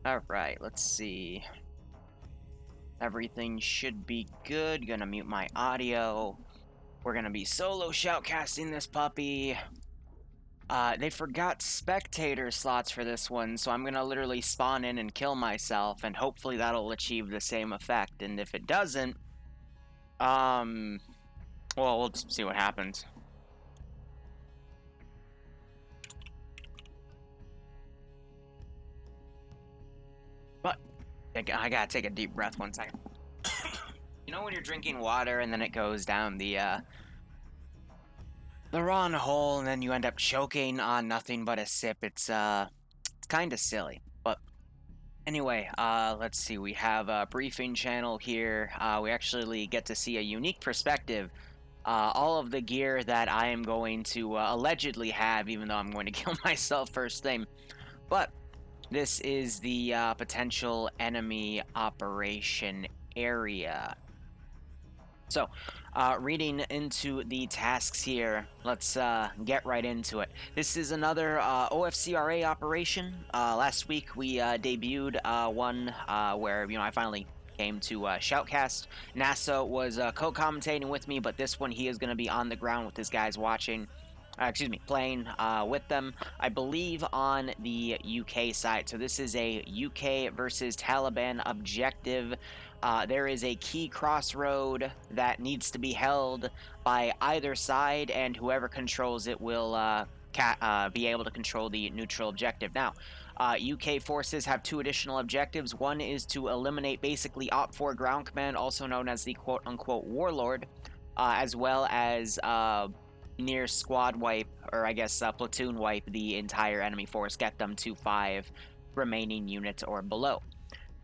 Alright, let's see. Everything should be good. Gonna mute my audio. We're gonna be solo shoutcasting this puppy. They forgot spectator slots for this one, so I'm gonna literally spawn in and kill myself, and hopefully that'll achieve the same effect. And if it doesn't, well, we'll just see what happens. But I gotta take a deep breath 1 second. You know when you're drinking water and then it goes down the wrong hole, and then you end up choking on nothing but a sip? It's kind of silly. But anyway, let's see. We have a briefing channel here. We actually get to see a unique perspective. All of the gear that I am going to allegedly have, even though I'm going to kill myself first thing. But this is the potential enemy operation area. So, reading into the tasks here, let's get right into it. This is another OFCRA operation. Last week we debuted one where I finally came to shoutcast. NASA was co-commentating with me, but this one he is going to be on the ground with his guys watching. Playing with them, I believe, on the UK side. So this is a UK versus Taliban objective. There is a key crossroad that needs to be held by either side, and whoever controls it will be able to control the neutral objective. Now, UK forces have 2 additional objectives. One is to eliminate basically OPFOR ground command, also known as the quote-unquote warlord, as well as near squad wipe, or I guess platoon wipe the entire enemy force, get them to 5 remaining units or below.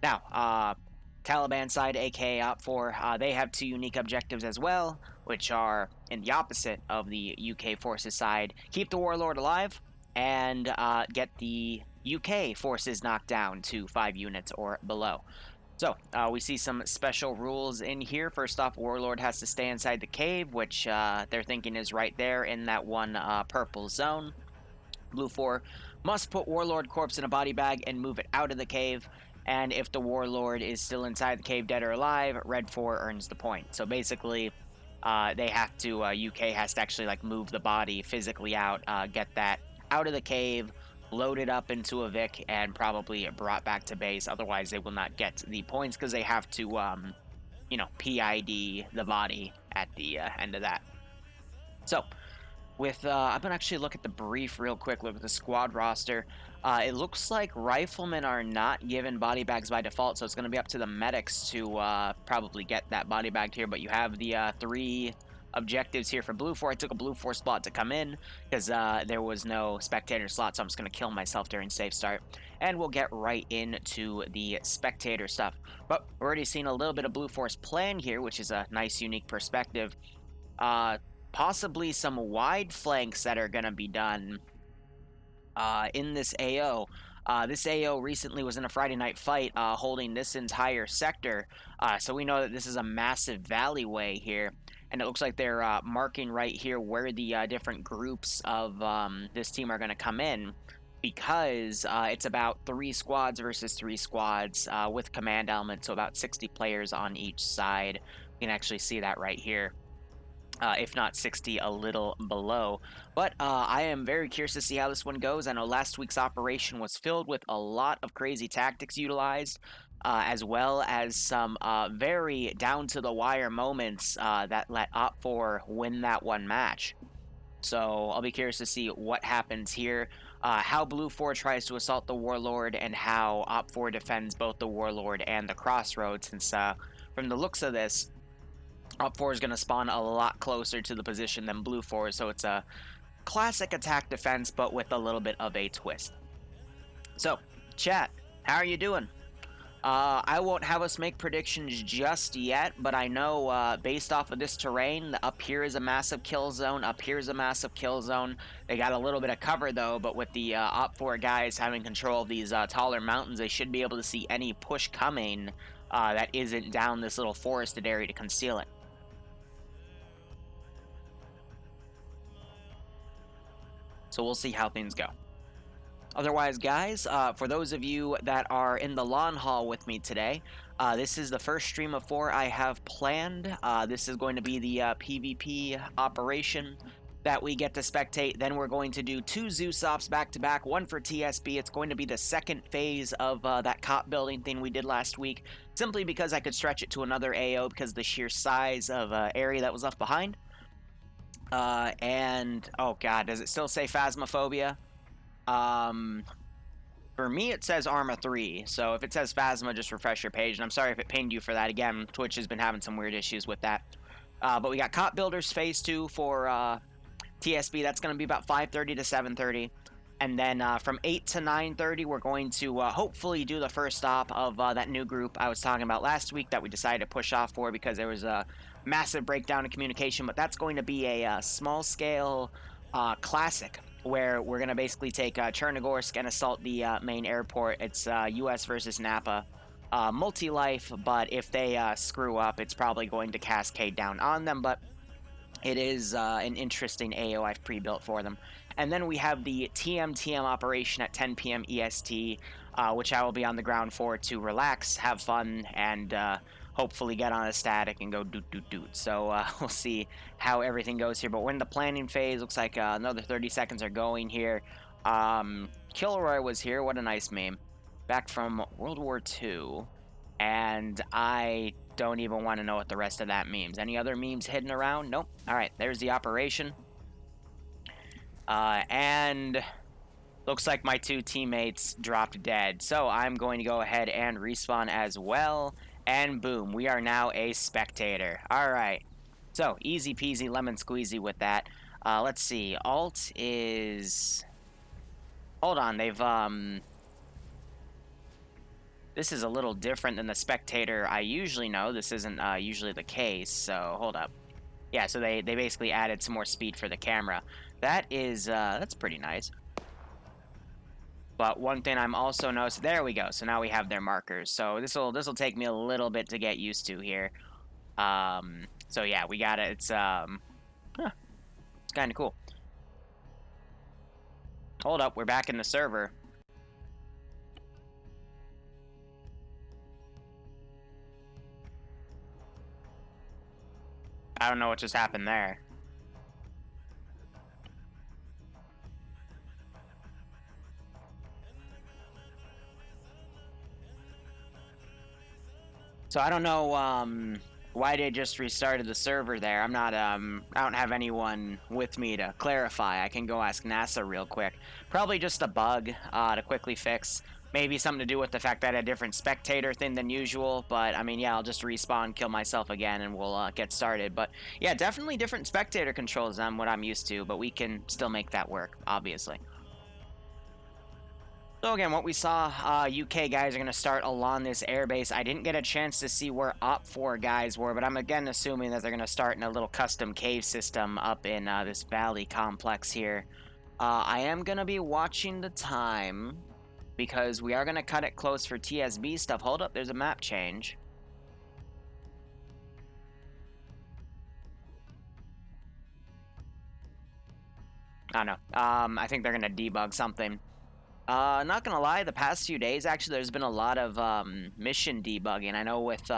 Now, Taliban side, aka OPFOR, they have 2 unique objectives as well, which are in the opposite of the UK forces side: keep the warlord alive and get the UK forces knocked down to 5 units or below. So, we see some special rules in here. First off, Warlord has to stay inside the cave, which they're thinking is right there in that one purple zone. Blue 4 must put Warlord corpse in a body bag and move it out of the cave. And if the Warlord is still inside the cave, dead or alive, Red 4 earns the point. So basically, they have to, UK has to actually move the body physically out, get that out of the cave, loaded up into a Vic, and probably brought back to base. Otherwise, they will not get the points because they have to, PID the body at the end of that. So, with I'm gonna actually look at the brief real quick. Look at the squad roster. It looks like riflemen are not given body bags by default, so it's gonna be up to the medics to probably get that body bag here. But you have the 3 objectives here for Blue 4. I took a Blue 4 slot to come in because there was no spectator slot, so I'm just going to kill myself during safe start. And we'll get right into the spectator stuff. But we're already seeing a little bit of Blue 4's plan here, which is a nice, unique perspective. Possibly some wide flanks that are going to be done in this AO. This AO recently was in a Friday night fight holding this entire sector, so we know that this is a massive valleyway here. And it looks like they're marking right here where the different groups of this team are going to come in, because it's about 3 squads versus 3 squads with command elements, so about 60 players on each side. You can actually see that right here. If not 60, a little below. But I am very curious to see how this one goes. I know last week's operation was filled with a lot of crazy tactics utilized, as well as some very down-to-the-wire moments that let OPFOR win that one match. So I'll be curious to see what happens here, how Blue 4 tries to assault the Warlord, and how OPFOR defends both the Warlord and the Crossroads, since from the looks of this, OPFOR is going to spawn a lot closer to the position than Blue 4, so it's a classic attack defense, but with a little bit of a twist. So, chat, how are you doing? I won't have us make predictions just yet, but I know based off of this terrain, up here is a massive kill zone, up here is a massive kill zone. They got a little bit of cover though, but with the OPFOR guys having control of these taller mountains, they should be able to see any push coming that isn't down this little forested area to conceal it. So we'll see how things go. Otherwise, guys, for those of you that are in the lawn haul with me today, this is the first stream of 4 I have planned. This is going to be the PvP operation that we get to spectate. Then we're going to do 2 Zeus ops back to back, one for TSB. It's going to be the second phase of that cop building thing we did last week, simply because I could stretch it to another AO because of the sheer size of area that was left behind. And oh god, does it still say Phasmophobia? For me, it says Arma 3, so if it says Phasma, just refresh your page, and I'm sorry if it pinged you for that. Again, Twitch has been having some weird issues with that. But we got Cop Builders Phase 2 for TSB. That's going to be about 5:30 to 7:30. And then from 8 to 9:30, we're going to hopefully do the first stop of that new group I was talking about last week that we decided to push off for because there was a massive breakdown in communication. But that's going to be a small-scale classic where we're going to basically take Chernogorsk and assault the main airport. It's US versus Napa. Multi-life, but if they screw up, it's probably going to cascade down on them. But it is an interesting AO I've pre-built for them. And then we have the TM operation at 10 p.m. EST, which I will be on the ground for to relax, have fun, and hopefully get on a static and go doot. So we'll see how everything goes here. But we're in the planning phase. Looks like another 30 seconds are going here. Kilroy was here. What a nice meme. Back from World War II. And I don't even want to know what the rest of that means. Any other memes hidden around? Nope. All right, there's the operation. And looks like my 2 teammates dropped dead. So I'm going to go ahead and respawn as well. And boom, we are now a spectator. All right. So easy peasy lemon squeezy with that. Let's see. Alt is... Hold on, they've... This is a little different than the spectator I usually know. This isn't usually the case, so hold up. Yeah, so they basically added some more speed for the camera. That is, that's pretty nice. But one thing I'm also noticing, there we go. So now we have their markers. So this'll take me a little bit to get used to here. So yeah, we got it. It's kind of cool. Hold up, we're back in the server. I don't know what just happened there. So I don't know why they just restarted the server there. I'm not I don't have anyone with me to clarify. I can go ask NASA real quick. Probably just a bug to quickly fix. Maybe something to do with the fact that I had a different spectator thing than usual, but I mean, yeah, I'll just respawn, kill myself again, and we'll get started. But yeah, definitely different spectator controls than what I'm used to, but we can still make that work, obviously. So again, what we saw, UK guys are going to start along this airbase. I didn't get a chance to see where OFCRA guys were, but I'm again assuming that they're going to start in a little custom cave system up in this valley complex here. I am going to be watching the time, because we are going to cut it close for TSB stuff. Hold up, there's a map change. I don't know. I think they're going to debug something. Not going to lie, the past few days, actually, there's been a lot of mission debugging. I know with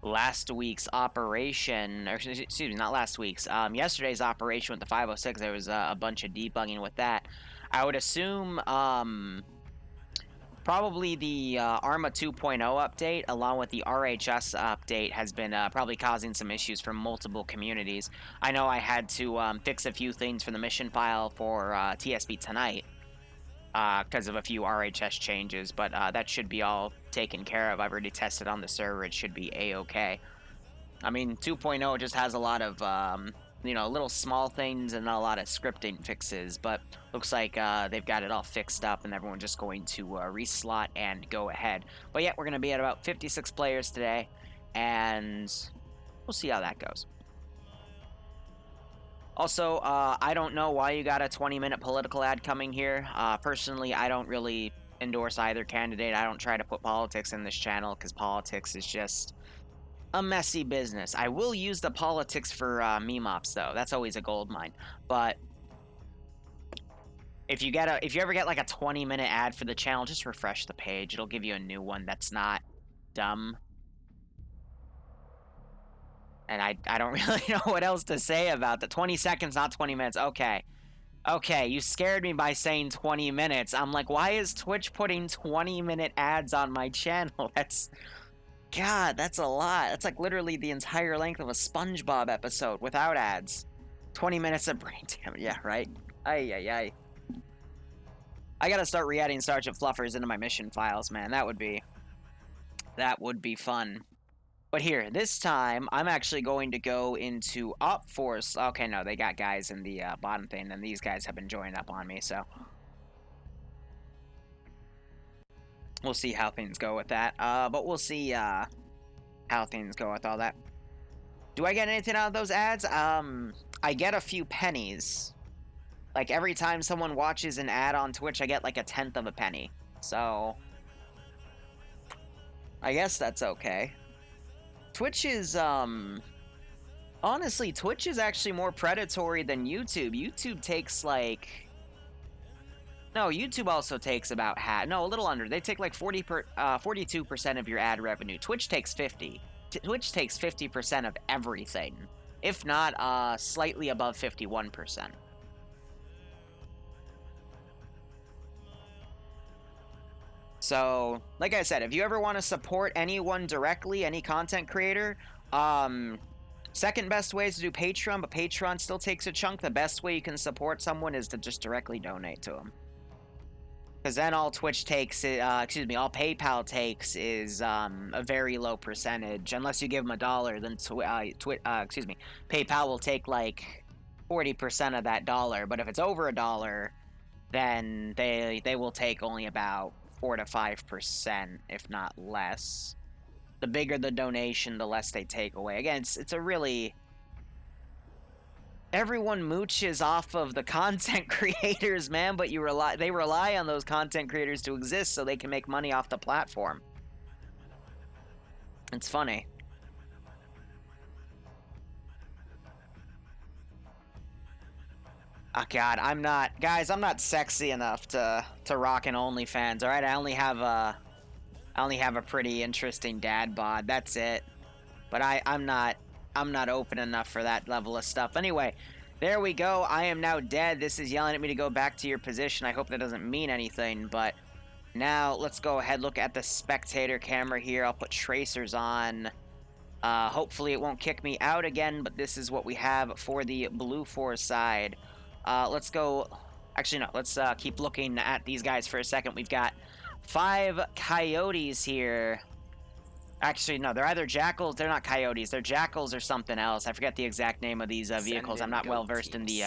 last week's operation, or excuse me, not last week's, yesterday's operation with the 506, there was a bunch of debugging with that. I would assume probably the Arma 2.0 update, along with the RHS update, has been probably causing some issues for multiple communities. I know I had to fix a few things for the mission file for TSB tonight because of a few RHS changes, but that should be all taken care of. I've already tested on the server. It should be A-okay. I mean, 2.0 just has a lot of you know, little small things and a lot of scripting fixes, but looks like they've got it all fixed up and everyone's just going to reslot and go ahead. But yeah, we're going to be at about 56 players today, and we'll see how that goes. Also, I don't know why you got a 20-minute political ad coming here. Personally, I don't really endorse either candidate. I don't try to put politics in this channel because politics is just a messy business. I will use the politics for meme ops, though. That's always a gold mine. But If you ever get like a 20-minute ad for the channel, just refresh the page. It'll give you a new one that's not dumb. And I don't really know what else to say about the 20 seconds, not 20 minutes. Okay. Okay, you scared me by saying 20 minutes. I'm like, why is Twitch putting 20-minute ads on my channel? God, that's a lot. That's like literally the entire length of a SpongeBob episode without ads. 20 minutes of brain damage. Yeah, right? Ay, ay, ay. I gotta start re-adding Sergeant Fluffers into my mission files, man. That would be fun. But here, this time, I'm actually going to go into Op Force. Okay, no, they got guys in the bottom thing, and these guys have been joining up on me, so we'll see how things go with that. But we'll see how things go with all that. Do I get anything out of those ads? I get a few pennies. Like, every time someone watches an ad on Twitch, I get like 1/10 of a penny. So I guess that's okay. Twitch is, honestly, Twitch is actually more predatory than YouTube. YouTube takes, like... No, YouTube also takes about half. No, a little under. They take, like, 42% of your ad revenue. Twitch takes 50. Twitch takes 50% of everything. If not, slightly above 51%. So, like I said, if you ever want to support anyone directly, any content creator, second best way is to do Patreon, but Patreon still takes a chunk. The best way you can support someone is to just directly donate to them. Because then all Twitch takes, all PayPal takes is a very low percentage. Unless you give them $1, then PayPal will take like 40% of that dollar. But if it's over $1, then they will take only about 4 to 5%, if not less. The bigger the donation, the less they take away. Again, it's a really... Everyone mooches off of the content creators, man, but they rely on those content creators to exist so they can make money off the platform. It's funny. Oh god, I'm not sexy enough to rock an OnlyFans. All right, I only have a pretty interesting dad bod. That's it. But I'm not open enough for that level of stuff. Anyway, there we go. I am now dead. This is yelling at me to go back to your position. I hope that doesn't mean anything, but now let's go ahead, look at the spectator camera here. I'll put tracers on. Hopefully it won't kick me out again, but this is what we have for the Blue Force side. Let's go... Actually, no. Let's keep looking at these guys for a second. We've got 5 coyotes here. Actually, no. They're either jackals. They're not coyotes. They're jackals or something else. I forget the exact name of these vehicles. I'm not well-versed in the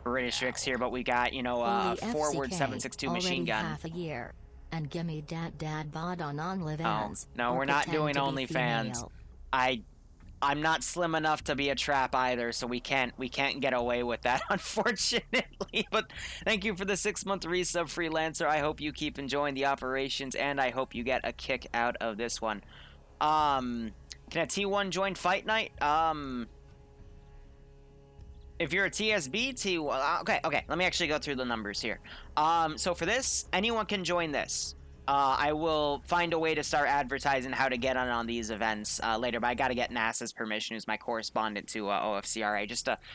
British rigs here, but we got, you know, a forward 7.62 machine gun. Half a year. And gimme dad bod on OnlyFans. Oh, no, we're not doing OnlyFans. I'm not slim enough to be a trap either, so we can't get away with that, unfortunately. But thank you for the 6-month resub, Freelancer. I hope you keep enjoying the operations, and I hope you get a kick out of this one. Can a T1 join Fight Night? If you're a TSB, okay, let me actually go through the numbers here. So for this, anyone can join this. I will find a way to start advertising how to get on these events later, but I got to get NASA's permission, who's my correspondent to OFCRA,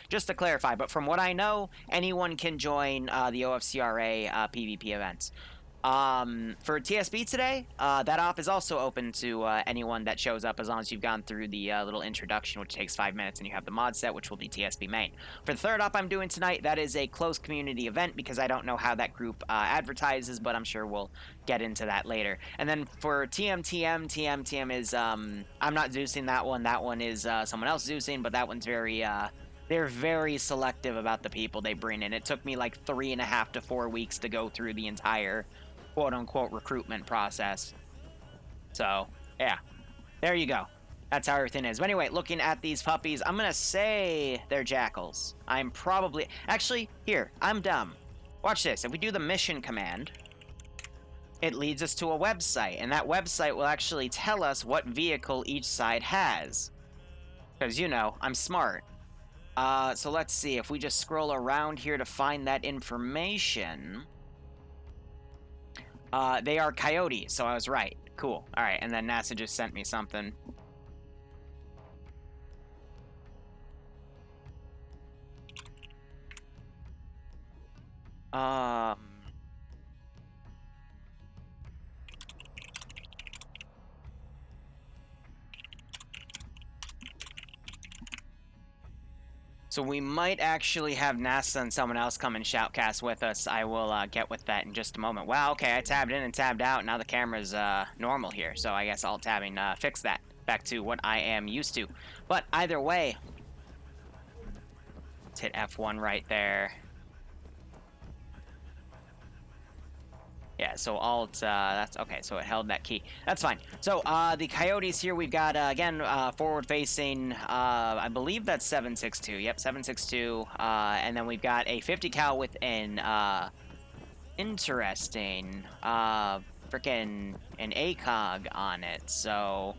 just to clarify. But from what I know, anyone can join the OFCRA PvP events. For TSB today, that op is also open to anyone that shows up, as long as you've gone through the little introduction, which takes 5 minutes, and you have the mod set, which will be TSB main. For the third op I'm doing tonight, that is a closed community event, because I don't know how that group advertises, but I'm sure we'll get into that later. And then for TM is, I'm not Zeusing that one. That one is someone else Zeusing, but that one's very, they're very selective about the people they bring in. It took me like 3.5 to 4 weeks to go through the entire quote-unquote recruitment process. So, yeah. There you go. That's how everything is. But anyway, looking at these puppies, I'm gonna say they're jackals. I'm probably... Actually, here, I'm dumb. Watch this. If we do the mission command, it leads us to a website, and that website will actually tell us what vehicle each side has. Because, you know, I'm smart. So let's see, if we just scroll around here to find that information. They are coyotes, so I was right. Cool. All right, and then NASA just sent me something. Um... So we might actually have NASA and someone else come and shoutcast with us. I will get with that in just a moment. Wow, okay, I tabbed in and tabbed out. Now the camera's normal here, so I guess alt tabbing fix that back to what I am used to. But either way, let's hit F1 right there. Yeah, so alt, that's okay, so it held that key. That's fine. So, the coyotes here, we've got, again, forward-facing, I believe that's 762. Yep, 762. And then we've got a 50 cal with an, interesting, freaking an ACOG on it. So,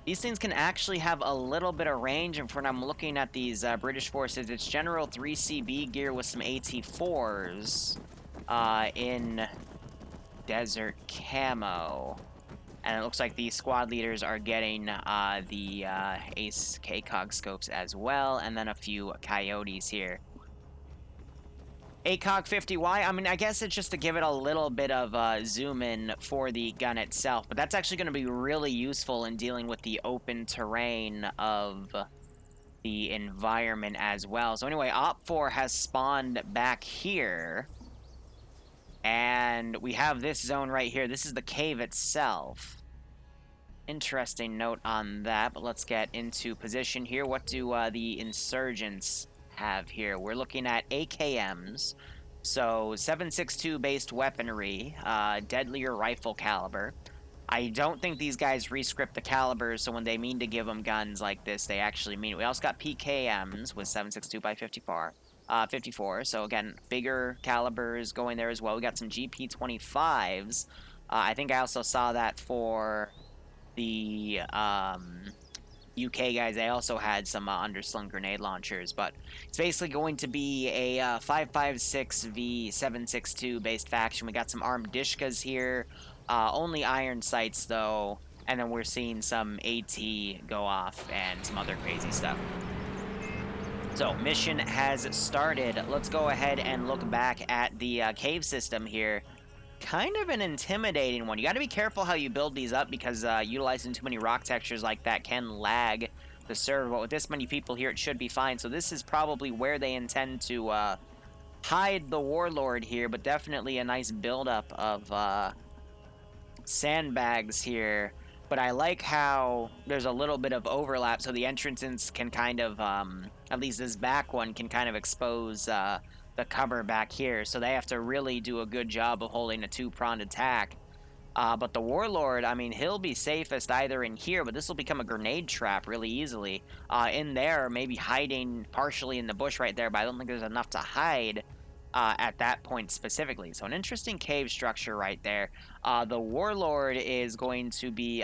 these things can actually have a little bit of range, and when I'm looking at these, British forces, it's general 3CB gear with some AT4s, in desert camo, and it looks like the squad leaders are getting the ace KCOG scopes as well, and then a few coyotes here. ACOG 50Y, I mean, I guess it's just to give it a little bit of zoom in for the gun itself, but that's actually going to be really useful in dealing with the open terrain of the environment as well. So anyway, OP4 has spawned back here. And we have this zone right here. This is the cave itself. Interesting note on that, but let's get into position here. What do the insurgents have here? We're looking at AKMs. So 7.62 based weaponry, deadlier rifle caliber. I don't think these guys rescript the calibers, so when they mean to give them guns like this, they actually mean it. We also got PKMs with 7.62 by 54. 54, so again, bigger calibers going there as well. We got some GP25s. I think I also saw that for the UK guys. They also had some underslung grenade launchers, but it's basically going to be a 5.56 7.62 based faction. We got some armed Dishkas here, only iron sights though, and then we're seeing some AT go off and some other crazy stuff. So, mission has started. Let's go ahead and look back at the cave system here. Kind of an intimidating one. You got to be careful how you build these up because utilizing too many rock textures like that can lag the server. But with this many people here, it should be fine. So this is probably where they intend to hide the warlord here, but definitely a nice buildup of sandbags here. But I like how there's a little bit of overlap, so the entrances can kind of, at least this back one, can kind of expose the cover back here. So they have to really do a good job of holding a two-pronged attack. But the Warlord, I mean, he'll be safest either in here, but this will become a grenade trap really easily. In there, maybe hiding partially in the bush right there, but I don't think there's enough to hide at that point specifically. So an interesting cave structure right there. The Warlord is going to be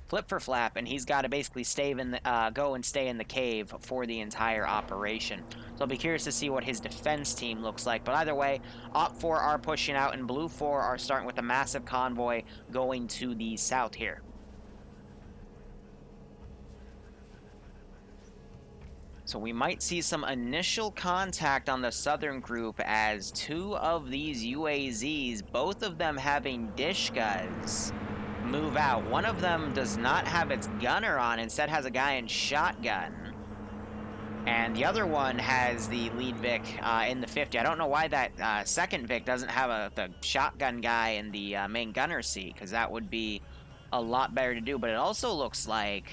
flip for flap, and he's got to basically stay in the, go and stay in the cave for the entire operation. So I'll be curious to see what his defense team looks like. But either way, Op4 are pushing out, and Blue 4 are starting with a massive convoy going to the south here. So we might see some initial contact on the southern group as two of these UAZs, both of them having Dishkas, move out. One of them does not have its gunner on, instead has a guy in shotgun. And the other one has the lead Vic in the 50. I don't know why that second Vic doesn't have the shotgun guy in the main gunner seat, because that would be a lot better to do. But it also looks like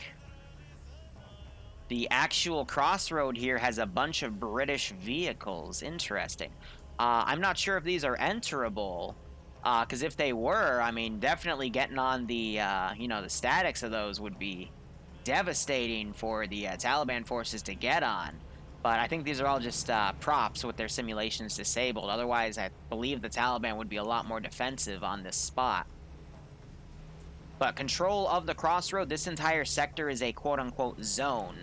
the actual crossroad here has a bunch of British vehicles. Interesting. I'm not sure if these are enterable, because if they were, I mean, definitely getting on the, you know, the statics of those would be devastating for the Taliban forces to get on. But I think these are all just props with their simulations disabled. Otherwise, I believe the Taliban would be a lot more defensive on this spot. But control of the crossroad, this entire sector is a quote-unquote zone.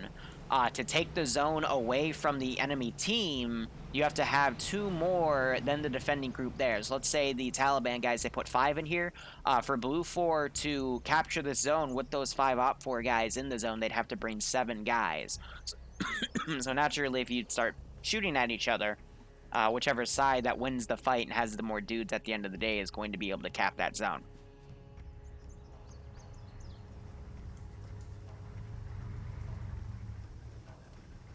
To take the zone away from the enemy team, you have to have 2 more than the defending group there. So let's say the Taliban guys, they put 5 in here. For Blue 4 to capture this zone with those 5 Op 4 guys in the zone, they'd have to bring 7 guys. So naturally, if you start shooting at each other, whichever side that wins the fight and has the more dudes at the end of the day is going to be able to cap that zone.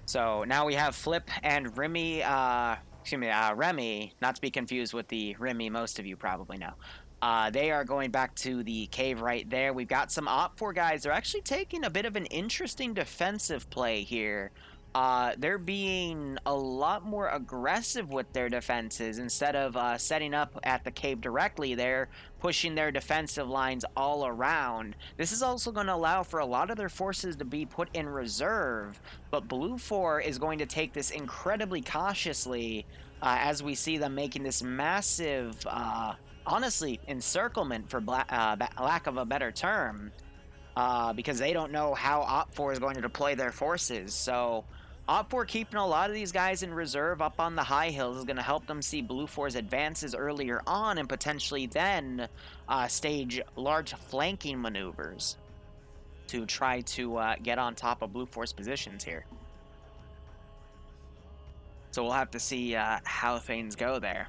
So now we have Flip and Remy, Remy, not to be confused with the Remy most of you probably know. They are going back to the cave right there. We've got some Op 4 guys. They're actually taking a bit of an interesting defensive play here. They're being a lot more aggressive with their defenses. Instead of setting up at the cave directly, they're pushing their defensive lines all around. This is also going to allow for a lot of their forces to be put in reserve, but Blue 4 is going to take this incredibly cautiously as we see them making this massive, honestly, encirclement for lack of a better term, because they don't know how Op 4 is going to deploy their forces. So Op 4 keeping a lot of these guys in reserve up on the high hills is going to help them see Blue 4's advances earlier on and potentially then stage large flanking maneuvers to try to get on top of Blue 4's positions here. So we'll have to see how things go there.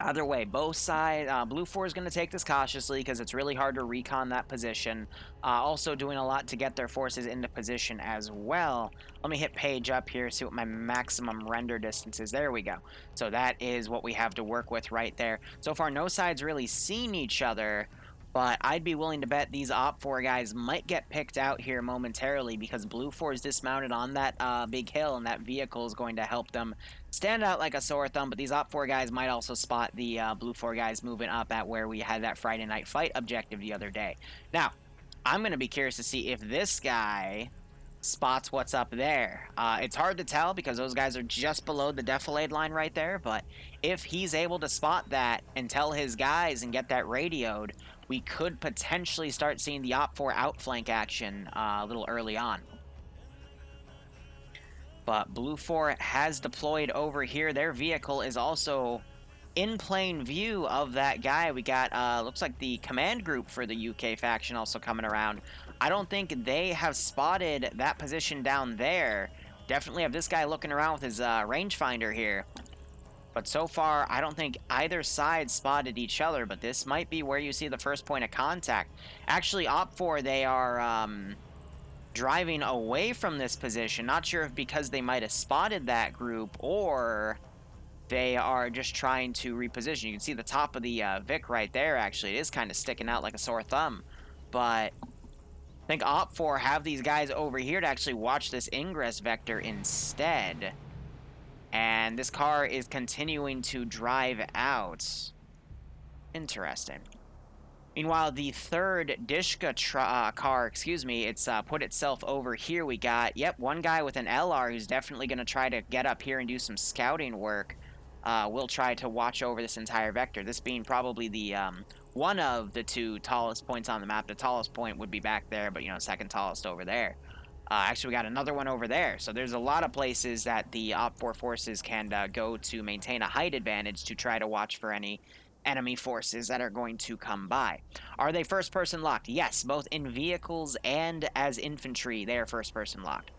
Either way, both sides, Blue 4 is going to take this cautiously because it's really hard to recon that position. Also doing a lot to get their forces into position as well. Let me hit page up here, see what my maximum render distance is. There we go. So that is what we have to work with right there. So far, no sides really seen each other, but I'd be willing to bet these Op 4 guys might get picked out here momentarily because Blue 4 is dismounted on that big hill, and that vehicle is going to help them stand out like a sore thumb. But these Op 4 guys might also spot the Blue 4 guys moving up at where we had that Friday night fight objective the other day. Now, I'm going to be curious to see if this guy spots what's up there. It's hard to tell because those guys are just below the defilade line right there, but if he's able to spot that and tell his guys and get that radioed, we could potentially start seeing the Op 4 outflank action a little early on. But Blue 4 has deployed over here. Their vehicle is also in plain view of that guy. We got, looks like the command group for the UK faction also coming around. I don't think they have spotted that position down there. Definitely have this guy looking around with his rangefinder here. But so far, I don't think either side spotted each other, but this might be where you see the first point of contact. Actually, Op 4, they are driving away from this position. Not sure if because they might have spotted that group or they are just trying to reposition. You can see the top of the Vic right there, actually. It is kind of sticking out like a sore thumb. But I think Op 4 have these guys over here to actually watch this ingress vector instead. And this car is continuing to drive out. Interesting. Meanwhile, the third Dishka car, it's put itself over here. We got, one guy with an LR who's definitely going to try to get up here and do some scouting work. We'll try to watch over this entire vector. This being probably the one of the 2 tallest points on the map. The tallest point would be back there, but, second tallest over there. Actually, we got another one over there. So there's a lot of places that the Op 4 forces can go to maintain a height advantage to try to watch for any enemy forces that are going to come by. Are they first-person locked? Yes, both in vehicles and as infantry, they are first-person locked.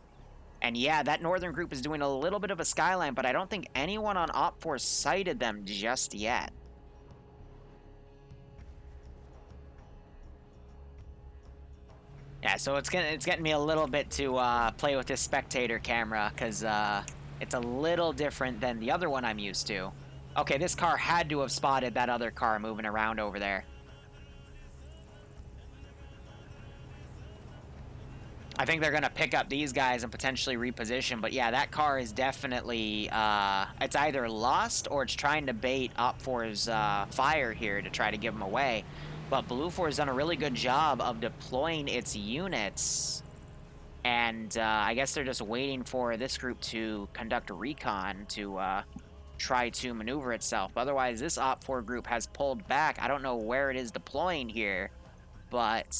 And yeah, that northern group is doing a little bit of a skyline, but I don't think anyone on Op 4 sighted them just yet. Yeah, so it's getting me a little bit to play with this spectator camera, because it's a little different than the other one I'm used to. Okay, this car had to have spotted that other car moving around over there. I think they're going to pick up these guys and potentially reposition, but yeah, that car is definitely, it's either lost or it's trying to bait Op 4's fire here to try to give them away. But Blue 4 has done a really good job of deploying its units. And I guess they're just waiting for this group to conduct a recon to try to maneuver itself. Otherwise, this Op 4 group has pulled back. I don't know where it is deploying here, but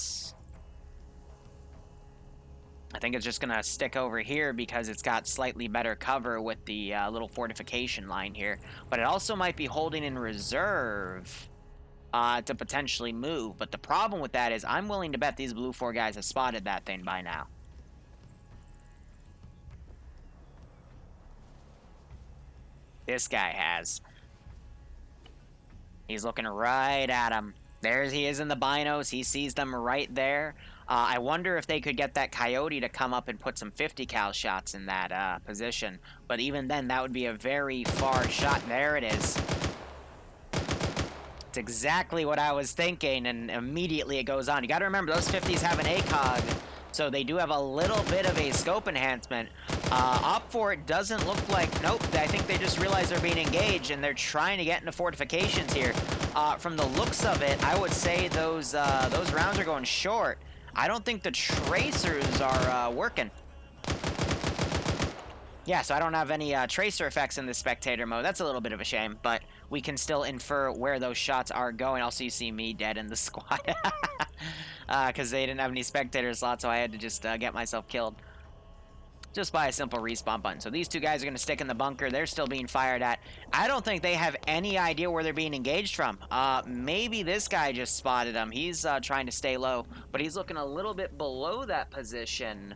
I think it's just going to stick over here because it's got slightly better cover with the little fortification line here. But it also might be holding in reserve to potentially move. But the problem with that is I'm willing to bet these blue 4 guys have spotted that thing by now. This guy has. He's looking right at him. There he is in the binos. He sees them right there. I wonder if they could get that coyote to come up and put some 50 cal shots in that position. But even then, that would be a very far shot. There it is. It's exactly what I was thinking, and immediately it goes on. You got to remember, those 50s have an ACOG, so they do have a little bit of a scope enhancement. OFCRA doesn't look like... Nope, I think they just realized they're being engaged, and they're trying to get into fortifications here. From the looks of it, I would say those rounds are going short. I don't think the tracers are working. Yeah, so I don't have any tracer effects in the spectator mode. That's a little bit of a shame, but we can still infer where those shots are going. Also, you see me dead in the squad. Because they didn't have any spectator slots, so I had to just get myself killed. Just by a simple respawn button. So these 2 guys are going to stick in the bunker. They're still being fired at. I don't think they have any idea where they're being engaged from. Maybe this guy just spotted them. He's trying to stay low, but he's looking a little bit below that position.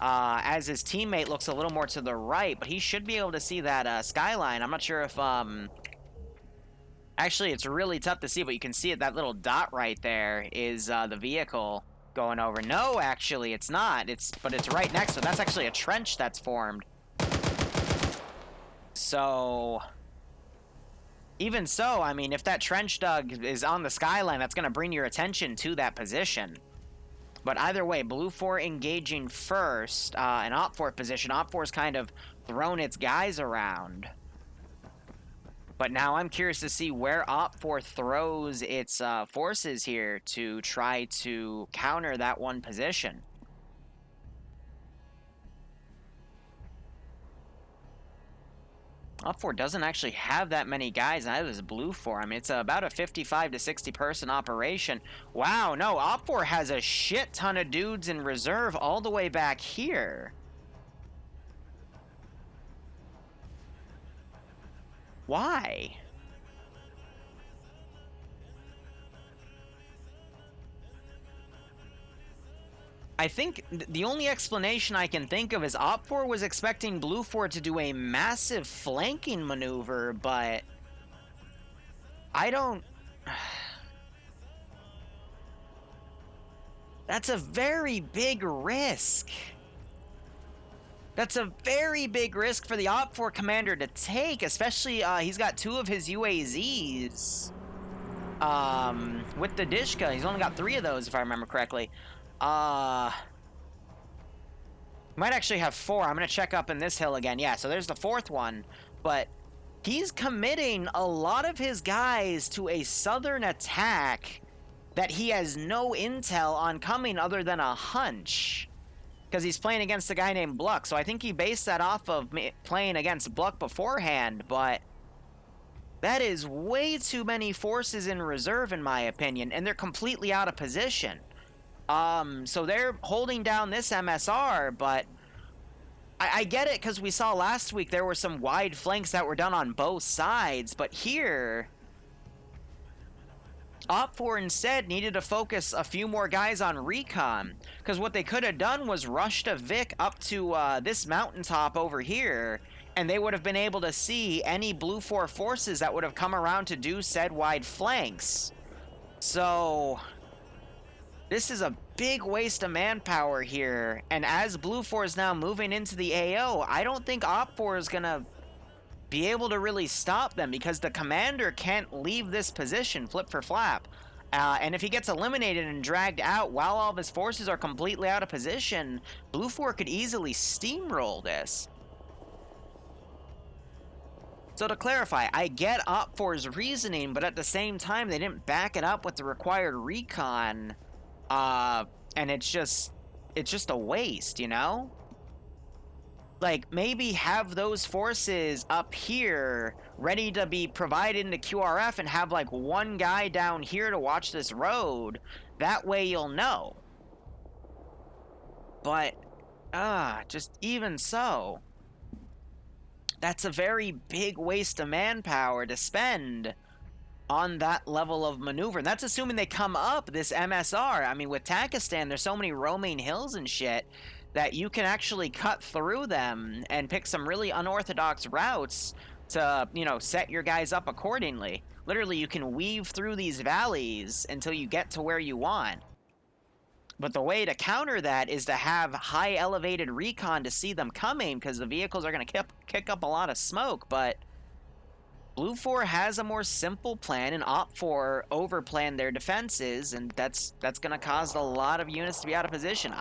As his teammate looks a little more to the right, but he should be able to see that skyline. I'm not sure if... Actually, it's really tough to see, but you can see it. That little dot right there is the vehicle going over. No, actually, it's not. But it's right next to it. That's actually a trench that's formed. So... Even so, I mean, if that trench dug is on the skyline, that's going to bring your attention to that position. But either way, Blue 4 engaging first, in OFCRA position. OFCRA's kind of thrown its guys around. But now I'm curious to see where OFCRA throws its forces here to try to counter that one position. OFCRA doesn't actually have that many guys, and that is Blue 4. I mean, it's about a 55 to 60 person operation. Wow, no, OFCRA has a shit ton of dudes in reserve all the way back here. Why? I think the only explanation I can think of is OFCRA was expecting Blue 4 to do a massive flanking maneuver, but I don't... That's a very big risk. That's a very big risk for the OFCRA commander to take, especially he's got 2 of his UAZs. With the Dishka, he's only got 3 of those, if I remember correctly. Might actually have 4. I'm going to check up in this hill again. Yeah, so there's the 4th one. But he's committing a lot of his guys to a southern attack that he has no intel on coming other than a hunch. Because he's playing against a guy named Bluck. So I think he based that off of playing against Bluck beforehand. But that is way too many forces in reserve, in my opinion. And they're completely out of position. So they're holding down this MSR, but I get it because we saw last week there were some wide flanks that were done on both sides, but here, OFCRA instead needed to focus a few more guys on recon, because what they could have done was rushed a Vic up to this mountaintop over here, and they would have been able to see any Blue 4 forces that would have come around to do said wide flanks. So... this is a big waste of manpower here, and as Blue 4 is now moving into the AO, I don't think OFCRA is going to be able to really stop them, because the commander can't leave this position flip for flap. And if he gets eliminated and dragged out while all of his forces are completely out of position, Blue 4 could easily steamroll this. So to clarify, I get OFCRA's reasoning, but at the same time, they didn't back it up with the required recon. And it's just a waste, you know? Like, maybe have those forces up here ready to be provided into QRF and have, like, one guy down here to watch this road. That way you'll know. But, just even so, that's a very big waste of manpower to spend on that level of maneuver. And that's assuming they come up this MSR. I mean, with Takistan, there's so many roaming hills and shit that you can actually cut through them and pick some really unorthodox routes to, you know, set your guys up accordingly. Literally, you can weave through these valleys until you get to where you want. But the way to counter that is to have high elevated recon to see them coming, because the vehicles are going to kick up a lot of smoke. But Blue 4 has a more simple plan, and Op 4 overplanned their defenses, and that's going to cause a lot of units to be out of position.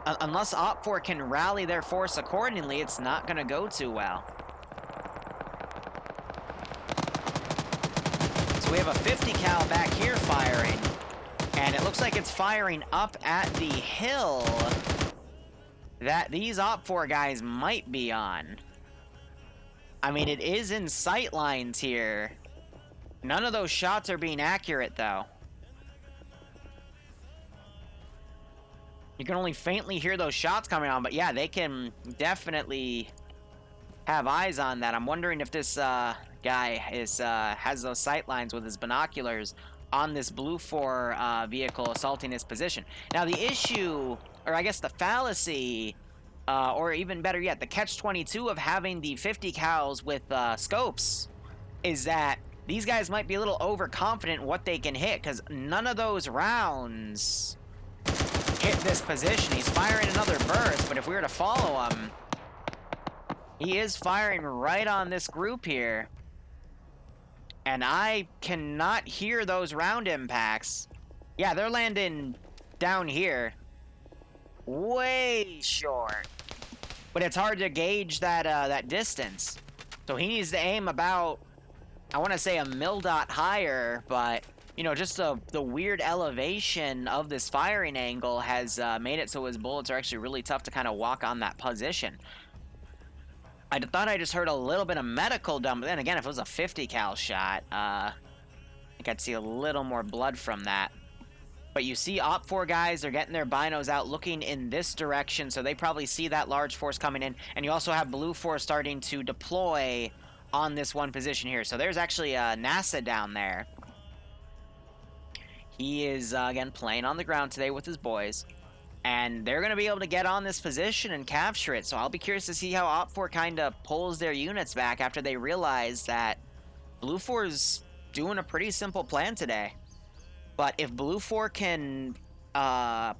Unless Op 4 can rally their force accordingly, it's not going to go too well. So we have a 50 cal back here firing, and it looks like it's firing up at the hill that these Op 4 guys might be on. I mean, it is in sight lines here. None of those shots are being accurate, though. You can only faintly hear those shots coming on, but yeah, they can definitely have eyes on that. I'm wondering if this guy has those sight lines with his binoculars on this Blue 4 vehicle assaulting his position. Now, the issue, or I guess the fallacy, or even better yet, the catch-22 of having the 50 cals with scopes is that these guys might be a little overconfident in what they can hit, because none of those rounds hit this position. He's firing another burst, but if we were to follow him, he is firing right on this group here. And I cannot hear those round impacts. Yeah, they're landing down here. Way short. But it's hard to gauge that distance. So he needs to aim about, I want to say a mil-dot higher, but, you know, just the weird elevation of this firing angle has made it so his bullets are actually really tough to kind of walk on that position. I thought I just heard a little bit of medical dump, but then again, if it was a 50 cal shot, I think I'd see a little more blood from that. But you see Op 4 guys are getting their binos out looking in this direction, so they probably see that large force coming in. And you also have Blue 4 starting to deploy on this one position here. So there's actually NASA down there. He is, again, playing on the ground today with his boys. And they're going to be able to get on this position and capture it. So I'll be curious to see how Op 4 kind of pulls their units back after they realize that Blue 4 is doing a pretty simple plan today. But if Blue 4 can... okay.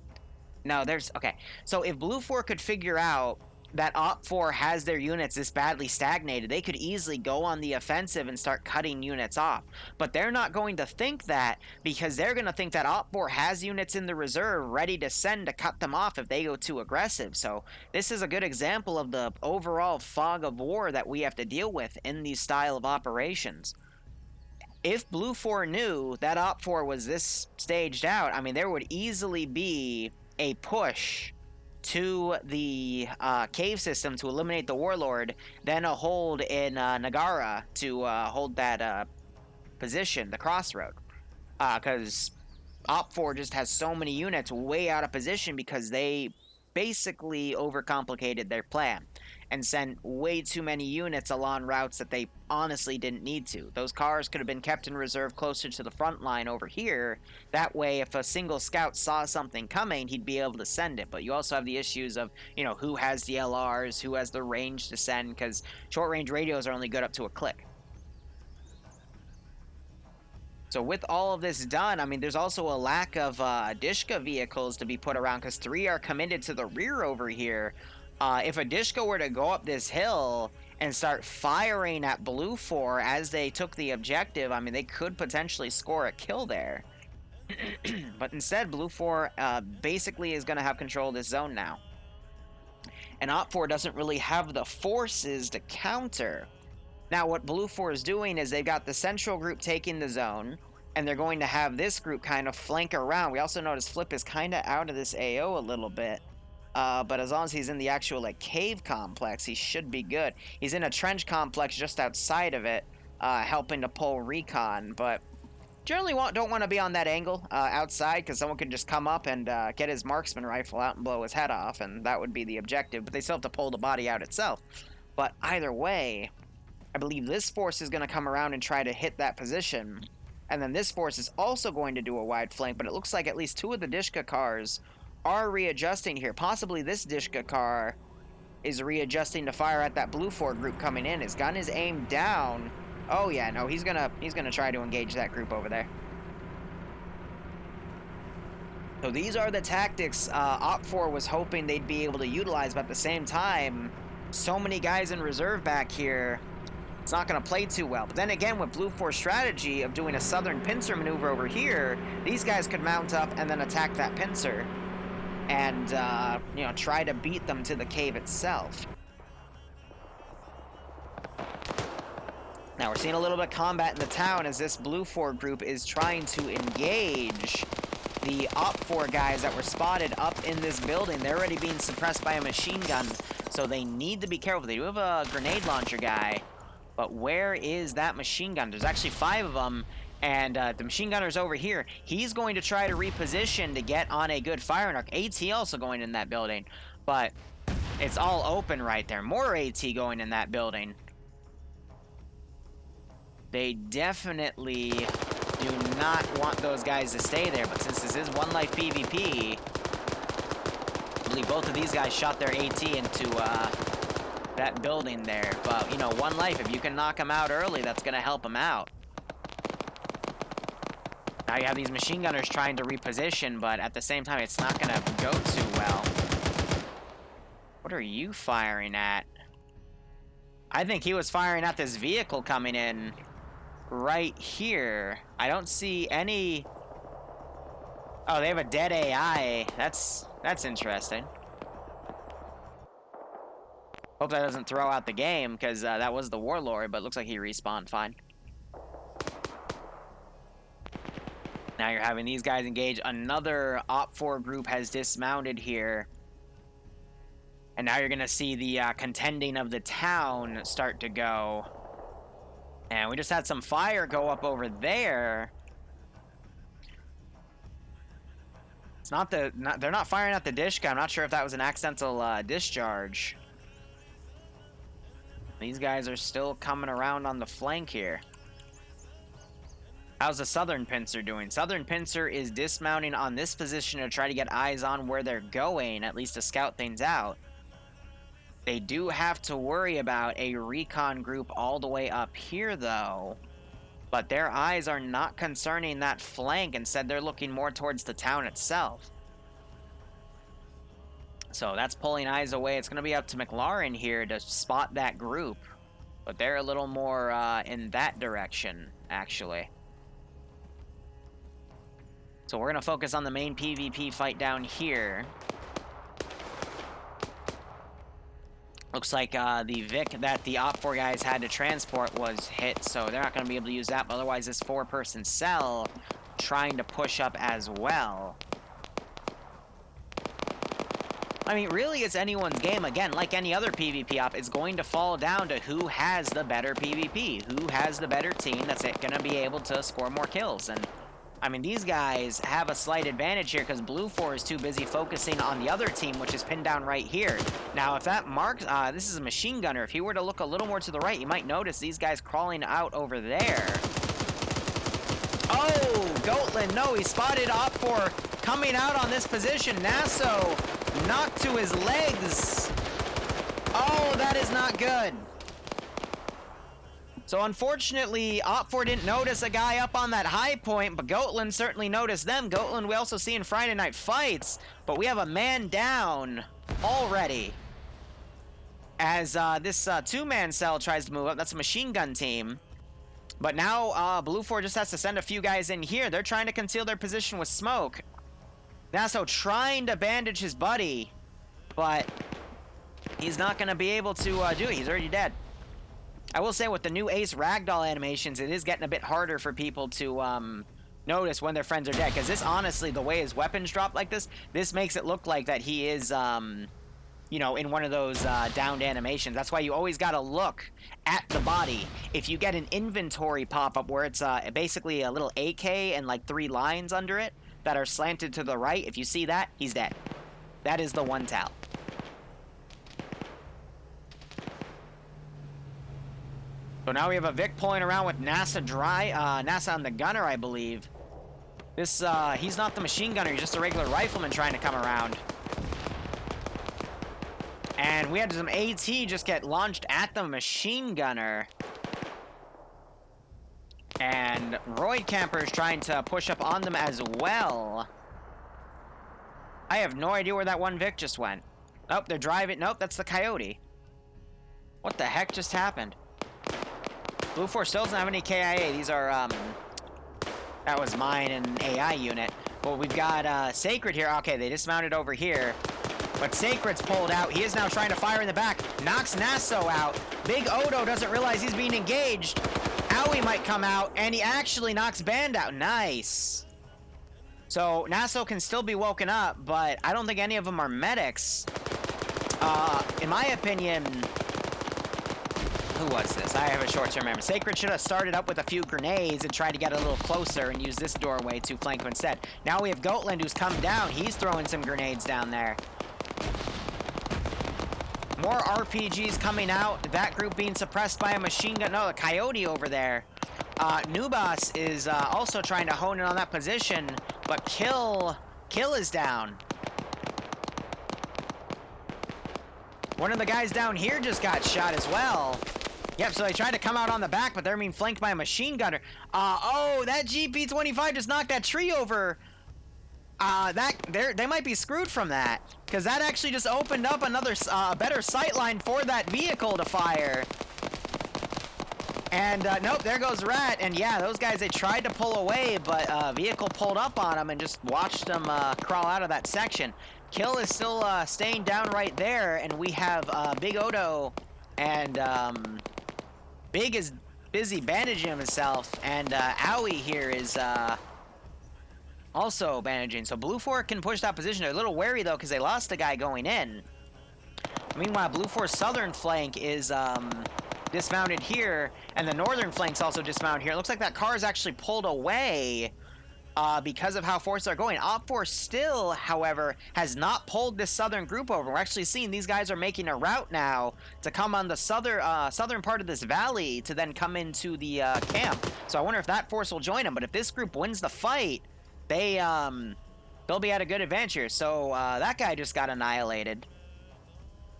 So if Blue 4 could figure out that Op 4 has their units this badly stagnated, they could easily go on the offensive and start cutting units off. But they're not going to think that, because they're going to think that Op 4 has units in the reserve ready to send to cut them off if they go too aggressive. So this is a good example of the overall fog of war that we have to deal with in these style of operations. If Blue 4 knew that Op 4 was this staged out, I mean, there would easily be a push to the cave system to eliminate the Warlord, then a hold in Nagara to hold that position, the crossroad. Because Op 4 just has so many units way out of position because they basically overcomplicated their plan and sent way too many units along routes that they honestly didn't need to. Those cars could have been kept in reserve closer to the front line over here. That way, if a single scout saw something coming, he'd be able to send it. But you also have the issues of, you know, who has the LRs, who has the range to send, because short-range radios are only good up to a click. So with all of this done, I mean, there's also a lack of Dishka vehicles to be put around, because 3 are committed to the rear over here. If a Dishka were to go up this hill and start firing at Blue 4 as they took the objective, I mean, they could potentially score a kill there. But instead, Blue 4 basically is going to have control of this zone now. And Op 4 doesn't really have the forces to counter. Now, what Blue 4 is doing is they've got the central group taking the zone, and they're going to have this group kind of flank around. We also notice Flip is kind of out of this AO a little bit. But as long as he's in the actual, like, cave complex, he should be good. He's in a trench complex just outside of it, helping to pull recon. But Generally don't want to be on that angle outside, because someone can just come up and get his marksman rifle out and blow his head off, and that would be the objective, but they still have to pull the body out itself. But either way, I believe this force is going to come around and try to hit that position, and then this force is also going to do a wide flank, but it looks like at least 2 of the Dishka cars are readjusting here. Possibly this Dishka car is readjusting to fire at that Blue 4 group coming in. His gun is aimed down. Oh yeah, no, he's gonna try to engage that group over there. So these are the tactics OFCRA was hoping they'd be able to utilize, but at the same time, so many guys in reserve back here, it's not going to play too well. But then again, with Blue 4's strategy of doing a southern pincer maneuver over here, these guys could mount up and then attack that pincer and, you know, try to beat them to the cave itself. Now we're seeing a little bit of combat in the town as this Blue 4 group is trying to engage the OFCRA guys that were spotted up in this building. They're already being suppressed by a machine gun, so they need to be careful. They do have a grenade launcher guy, but where is that machine gun? There's actually 5 of them, and the machine gunner's over here. He's going to try to reposition to get on a good firing arc. AT also going in that building, but it's all open right there. More AT going in that building. They definitely do not want those guys to stay there, but since this is one life PvP, I believe both of these guys shot their AT into that building there. But, you know, one life, if you can knock them out early, that's going to help them out. Now you have these machine gunners trying to reposition, but at the same time, it's not going to go too well. What are you firing at? I think he was firing at this vehicle coming in right here. I don't see any... Oh, they have a dead AI. That's interesting. Hope that doesn't throw out the game, because that was the Warlord, but it looks like he respawned fine. Now you're having these guys engage. Another OFCRA group has dismounted here. And now you're going to see the contending of the town start to go. And we just had some fire go up over there. It's not the... they're not firing at the Dishka. I'm not sure if that was an accidental discharge. These guys are still coming around on the flank here. How's the Southern Pincer doing? Southern Pincer is dismounting on this position to try to get eyes on where they're going, at least to scout things out. They do have to worry about a recon group all the way up here, though. But their eyes are not concerning that flank. Instead, they're looking more towards the town itself. So that's pulling eyes away. It's going to be up to McLaren here to spot that group. But they're a little more in that direction, actually. So we're going to focus on the main PvP fight down here. Looks like the Vic that the OFCRA guys had to transport was hit, so they're not going to be able to use that. But otherwise, this 4-person cell trying to push up as well. I mean, really, it's anyone's game. Again, like any other PvP op, it's going to fall down to who has the better PvP, who has the better team that's going to be able to score more kills. And I mean, these guys have a slight advantage here because Blue 4 is too busy focusing on the other team, which is pinned down right here. Now, if that marks... this is a machine gunner. If he were to look a little more to the right, you might notice these guys crawling out over there. Oh, Goatland. No, he spotted OFCRA coming out on this position. Nasso knocked to his legs. Oh, that is not good. So unfortunately, OFCRA didn't notice a guy up on that high point, but Goatland certainly noticed them. Goatland we also see in Friday Night Fights, but we have a man down already. As this 2-man cell tries to move up. That's a machine gun team. But now Blue 4 just has to send a few guys in here. They're trying to conceal their position with smoke. Nasso trying to bandage his buddy, but he's not going to be able to do it. He's already dead. I will say with the new Ace Ragdoll animations, it is getting a bit harder for people to notice when their friends are dead. Because this, honestly, the way his weapons drop like this makes it look like that he is, you you know, in one of those downed animations. That's why you always got to look at the body. If you get an inventory pop-up where it's basically a little AK and like 3 lines under it that are slanted to the right, if you see that, he's dead. That is the one tell. So now we have a Vic pulling around with NASA NASA on the gunner, I believe. This, he's not the machine gunner, he's just a regular rifleman trying to come around. And we had some AT just get launched at the machine gunner. And Roid Camper's trying to push up on them as well. I have no idea where that one Vic just went. Oh, they're driving. Nope, that's the Coyote. What the heck just happened? Blue 4 still doesn't have any KIA. These are, that was mine and an AI unit. But we've got, Sacred here. Okay, they dismounted over here. But Sacred's pulled out. He is now trying to fire in the back. Knocks Nasso out. Big Odo doesn't realize he's being engaged. Owie might come out, and he actually knocks Band out. Nice. So, Nasso can still be woken up, but I don't think any of them are medics. In my opinion... Who was this? I have a short-term memory. Sacred should have started up with a few grenades and tried to get a little closer and use this doorway to flank him instead. Now we have Goatland who's come down. He's throwing some grenades down there. More RPGs coming out. That group being suppressed by a machine gun. No, a Coyote over there. Nubas is also trying to hone in on that position, but Kill is down. One of the guys down here just got shot as well. Yep, so they tried to come out on the back, but they're being flanked by a machine gunner. Oh, that GP25 just knocked that tree over. They might be screwed from that, because that actually just opened up another better sight line for that vehicle to fire. And nope, there goes Rat. And yeah, those guys, they tried to pull away, but vehicle pulled up on them and just watched them crawl out of that section. Kill is still staying down right there, and we have Big Odo and Big is busy bandaging himself, and Owie here is also bandaging. So Blue 4 can push that position. They're a little wary though because they lost a guy going in. Meanwhile, Blue 4's southern flank is dismounted here, and the northern flank's also dismounted here. It looks like that car is actually pulled away because of how forces are going. Op 4 still, however, has not pulled this southern group over. We're actually seeing these guys are making a route now to come on the southern part of this valley to then come into the camp. So I wonder if that force will join them. But if this group wins the fight, they'll be at a good advantage here. So that guy just got annihilated.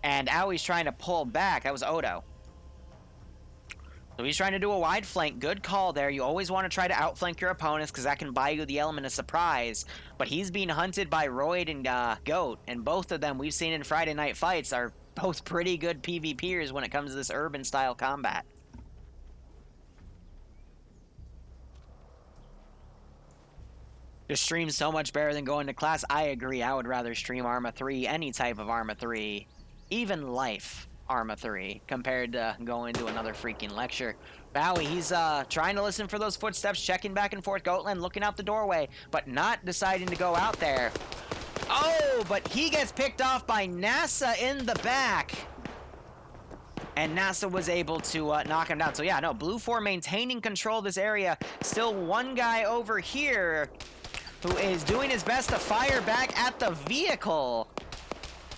And Owie's trying to pull back. That was Odo. So he's trying to do a wide flank. Good call there. You always want to try to outflank your opponents because that can buy you the element of surprise. But he's being hunted by Roid and Goat. And both of them we've seen in Friday Night Fights are both pretty good PvPers when it comes to this urban-style combat. Just stream so much better than going to class. I agree. I would rather stream Arma 3, any type of Arma 3, even life Arma 3, compared to going to another freaking lecture. Bowie, he's trying to listen for those footsteps, checking back and forth. Goatland looking out the doorway, but not deciding to go out there. Oh, but he gets picked off by NASA in the back. And NASA was able to knock him down. So yeah, no, Blue 4 maintaining control of this area. Still one guy over here who is doing his best to fire back at the vehicle.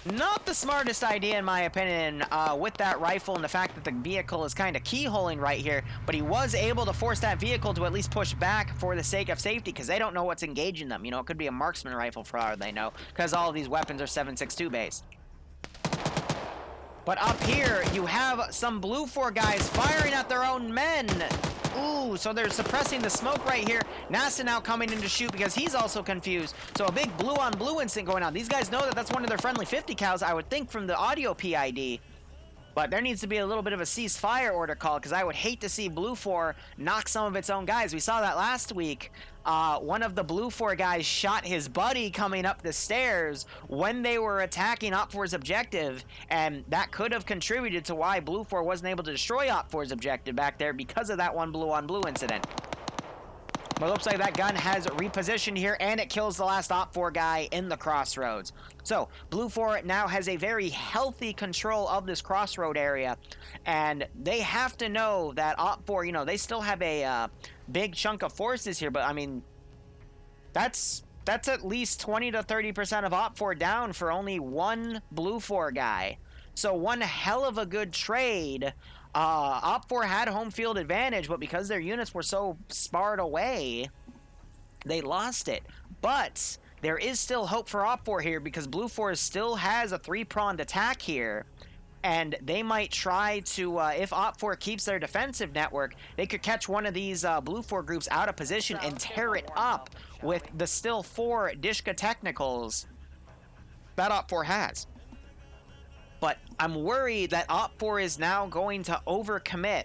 Not the smartest idea, in my opinion, with that rifle and the fact that the vehicle is kind of keyholing right here, but he was able to force that vehicle to at least push back for the sake of safety, because they don't know what's engaging them. You know, it could be a marksman rifle for all they know, because all of these weapons are 7.62 based. But up here, you have some Blue 4 guys firing at their own men. Ooh, so they're suppressing the smoke right here. NASA now coming in to shoot because he's also confused. So a big blue-on-blue incident going on. These guys know that that's one of their friendly 50 cals, I would think, from the audio PID. But there needs to be a little bit of a ceasefire order call, because I would hate to see Blue 4 knock some of its own guys. We saw that last week. One of the Blue 4 guys shot his buddy coming up the stairs when they were attacking Op 4's objective, and that could have contributed to why Blue 4 wasn't able to destroy Op 4's objective back there, because of that one blue-on-blue incident. But it looks like that gun has repositioned here, and it kills the last Op4 guy in the crossroads. So, Blue 4 now has a very healthy control of this crossroad area, and they have to know that Op4, you know, they still have a big chunk of forces here, but, I mean, that's at least 20 to 30% of Op4 down for only one Blue 4 guy. So, one hell of a good trade. Op4 had home field advantage, but because their units were so sparred away, they lost it. But there is still hope for Op4 here because Blue 4 still has a three-pronged attack here. And they might try to, if Op4 keeps their defensive network, they could catch one of these Blue 4 groups out of position and tear it up with the still 4 Dishka Technicals that Op4 has. But I'm worried that Op4 is now going to overcommit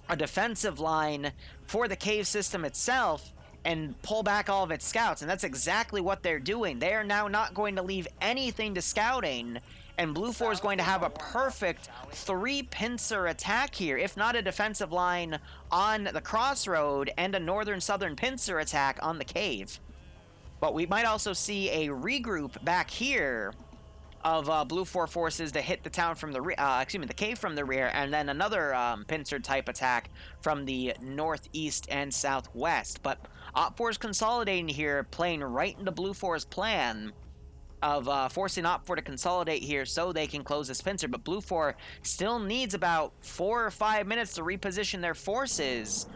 a defensive line for the cave system itself and pull back all of its scouts, and that's exactly what they're doing. They are now not going to leave anything to scouting, and Blue 4 is going to have a perfect 3-pincer attack here, if not a defensive line on the crossroad and a northern-southern pincer attack on the cave. But we might also see a regroup back here of Blue 4 forces to hit the town from the the cave from the rear, and then another pincer type attack from the northeast and southwest. But Op4 is consolidating here, playing right into Blue 4's plan of forcing Op4 to consolidate here so they can close this pincer. But Blue 4 still needs about 4 or 5 minutes to reposition their forces.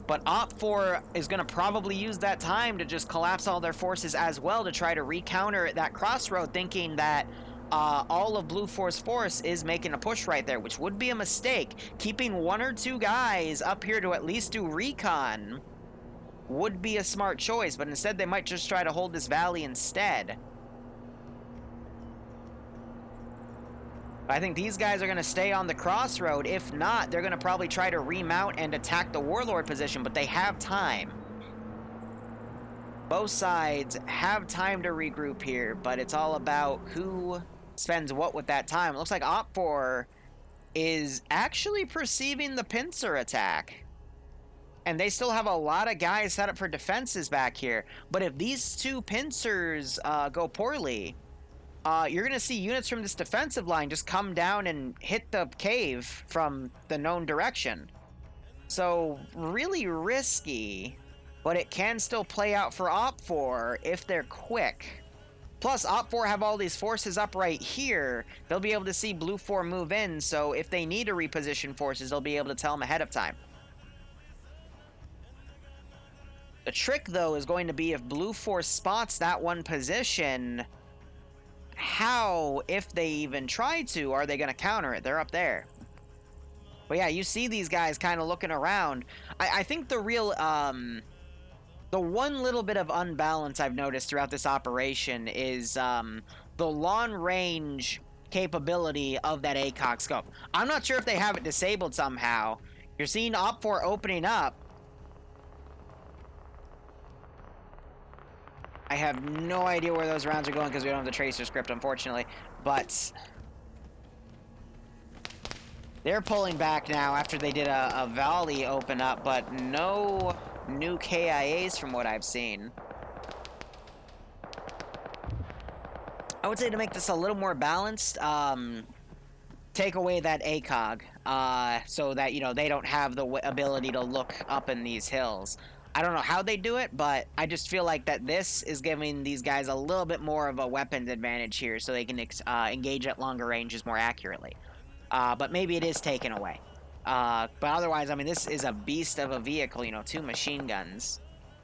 But Op4 is going to probably use that time to just collapse all their forces as well to try to recounter that crossroad, thinking that all of Blue 4's force is making a push right there, which would be a mistake. Keeping 1 or 2 guys up here to at least do recon would be a smart choice, but instead they might just try to hold this valley instead. I think these guys are going to stay on the crossroad. If not, they're going to probably try to remount and attack the Warlord position, but they have time. Both sides have time to regroup here, but it's all about who spends what with that time. It looks like Op4 is actually perceiving the pincer attack. And they still have a lot of guys set up for defenses back here. But if these 2 pincers go poorly, you're going to see units from this defensive line just come down and hit the cave from the known direction. So, really risky, but it can still play out for Op4 if they're quick. Plus, Op4 have all these forces up right here. They'll be able to see Blue 4 move in, so if they need to reposition forces, they'll be able to tell them ahead of time. The trick, though, is going to be if Blue 4 spots that one position, how, if they even try to, are they going to counter it? They're up there. But yeah, you see these guys kind of looking around. I think the real, the one little bit of unbalance I've noticed throughout this operation is the long-range capability of that ACOG scope. I'm not sure if they have it disabled somehow. You're seeing Op4 opening up. I have no idea where those rounds are going because we don't have the tracer script, unfortunately. But they're pulling back now after they did a volley open up, but no new KIAs from what I've seen. I would say to make this a little more balanced, take away that ACOG so that, you know, they don't have the ability to look up in these hills. I don't know how they do it, but I just feel like that this is giving these guys a little bit more of a weapons advantage here so they can engage at longer ranges more accurately. But maybe it is taken away. But otherwise, I mean, this is a beast of a vehicle, you know, 2 machine guns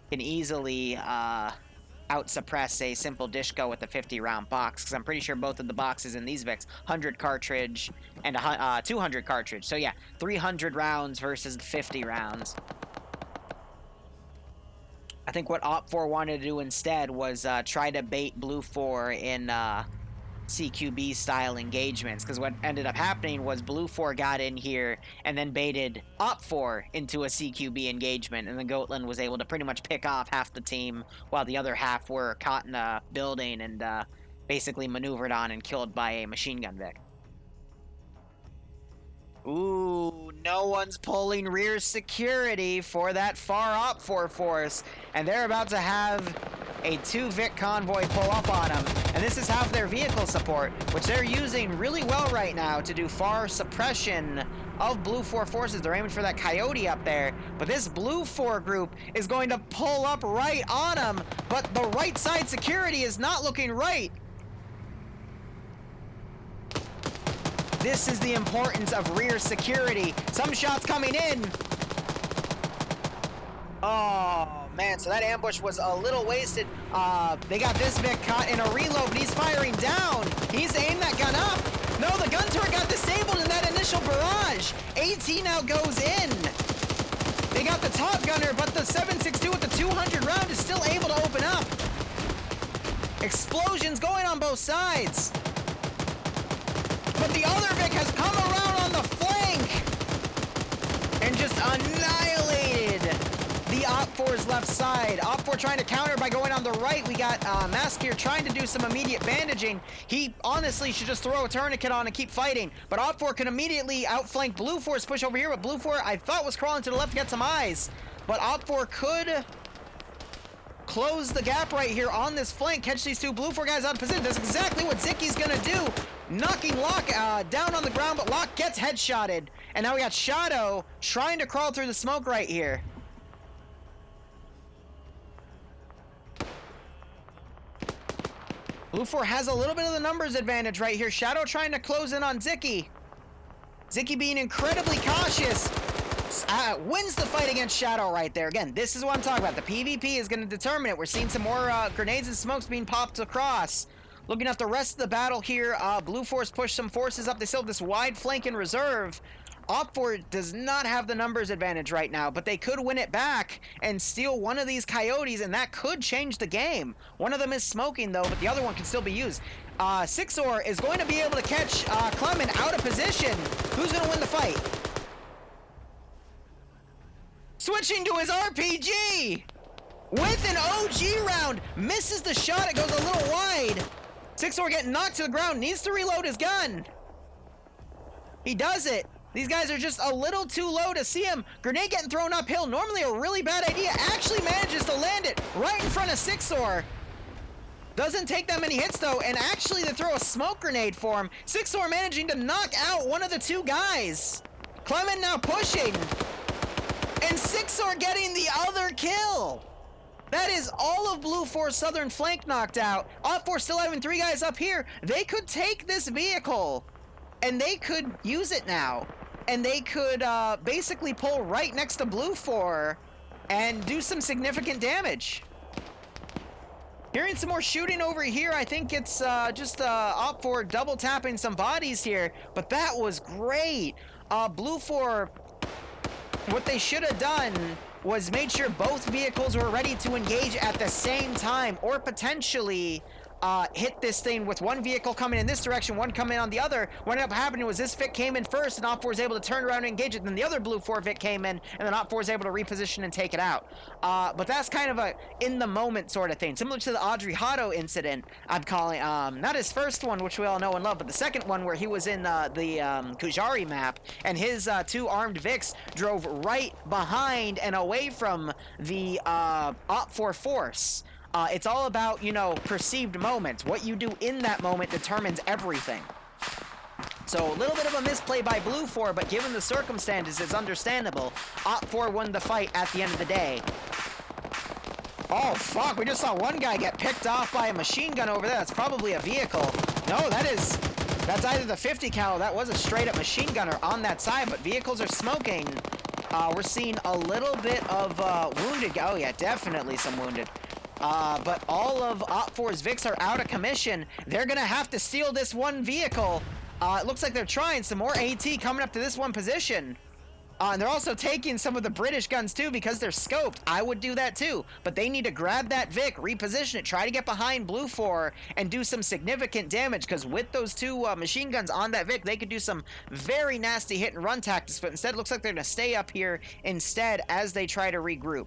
can easily out-suppress a simple Dishko with a 50-round box, because I'm pretty sure both of the boxes in these Vics, 100 cartridge and 200 cartridge. So yeah, 300 rounds versus 50 rounds. I think what Op4 wanted to do instead was try to bait Blue 4 in CQB-style engagements, because what ended up happening was Blue 4 got in here and then baited Op4 into a CQB engagement, and then Goatland was able to pretty much pick off half the team while the other half were caught in a building and basically maneuvered on and killed by a machine gun Vic. Ooh, no one's pulling rear security for that far OPFOR force, and they're about to have a 2-Vic convoy pull up on them. And this is half their vehicle support, which they're using really well right now to do far suppression of Blue 4 forces. They're aiming for that Coyote up there, but this Blue 4 group is going to pull up right on them, but the right side security is not looking right. This is the importance of rear security. Some shots coming in. Oh, man, so that ambush was a little wasted. They got this Vic caught in a reload, but he's firing down. He's aimed that gun up. No, the gun turret got disabled in that initial barrage. AT now goes in. They got the top gunner, but the 7.62 with the 200 round is still able to open up. Explosions going on both sides. But the other Vic has come around on the flank and just annihilated the OPFOR's left side. OPFOR trying to counter by going on the right. We got Mask here trying to do some immediate bandaging. He honestly should just throw a tourniquet on and keep fighting. But OPFOR can immediately outflank Blue 4's push over here. But Blue 4, I thought, was crawling to the left to get some eyes. But OPFOR could close the gap right here on this flank, catch these two Blue 4 guys out of position. That's exactly what Zicky's gonna do. Knocking Locke down on the ground, but Locke gets headshotted. And now we got Shadow trying to crawl through the smoke right here. Blue 4 has a little bit of the numbers advantage right here. Shadow trying to close in on Zicky. Zicky being incredibly cautious. Wins the fight against Shadow right there. Again, this is what I'm talking about. The PvP is going to determine it. We're seeing some more grenades and smokes being popped across. Looking at the rest of the battle here, Blue Force pushed some forces up. They still have this wide flank in reserve. OPFOR does not have the numbers advantage right now, but they could win it back and steal one of these Coyotes, and that could change the game. One of them is smoking, though, but the other one can still be used. Sixor is going to be able to catch Clement out of position. Who's going to win the fight? Switching to his RPG! With an OG round! Misses the shot, it goes a little wide. Sixor getting knocked to the ground, needs to reload his gun. He does it. These guys are just a little too low to see him. Grenade getting thrown uphill, normally a really bad idea. Actually manages to land it right in front of Sixor. Doesn't take that many hits though, and actually they throw a smoke grenade for him. Sixor managing to knock out one of the two guys. Clement now pushing. And Sixor getting the other kill. That is all of Blue 4's southern flank knocked out. OPFOR still having three guys up here. They could take this vehicle, and they could use it now. And they could basically pull right next to Blue 4 and do some significant damage. Hearing some more shooting over here. I think it's just OPFOR double tapping some bodies here. But that was great. Blue 4, what they should have done was made sure both vehicles were ready to engage at the same time, or potentially hit this thing with one vehicle coming in this direction, one coming on the other. What ended up happening was this Vic came in first, and OPFOR was able to turn around and engage it. Then the other Blue 4 Vic came in, and then OPFOR was able to reposition and take it out. But that's kind of a in-the-moment sort of thing, similar to the Audrey Hotto incident, I'm calling. Not his first one, which we all know and love, but the second one where he was in the Kujari map, and his two armed Vics drove right behind and away from the OPFOR force. It's all about, you know, perceived moments. What you do in that moment determines everything. So a little bit of a misplay by Blue 4, but given the circumstances, it's understandable. OPFOR won the fight at the end of the day. Oh, fuck. We just saw one guy get picked off by a machine gun over there. That's probably a vehicle. No, that's either the 50 cal. That was a straight-up machine gunner on that side, but vehicles are smoking. We're seeing a little bit of wounded. Oh, yeah, definitely some wounded. But all of OPFOR's Vics are out of commission. They're gonna have to steal this one vehicle. It looks like they're trying some more AT coming up to this one position. And they're also taking some of the British guns too because they're scoped. I would do that too. But they need to grab that Vic, reposition it, try to get behind Blue 4 and do some significant damage, because with those two machine guns on that Vic, they could do some very nasty hit and run tactics. But instead, it looks like they're gonna stay up here instead as they try to regroup.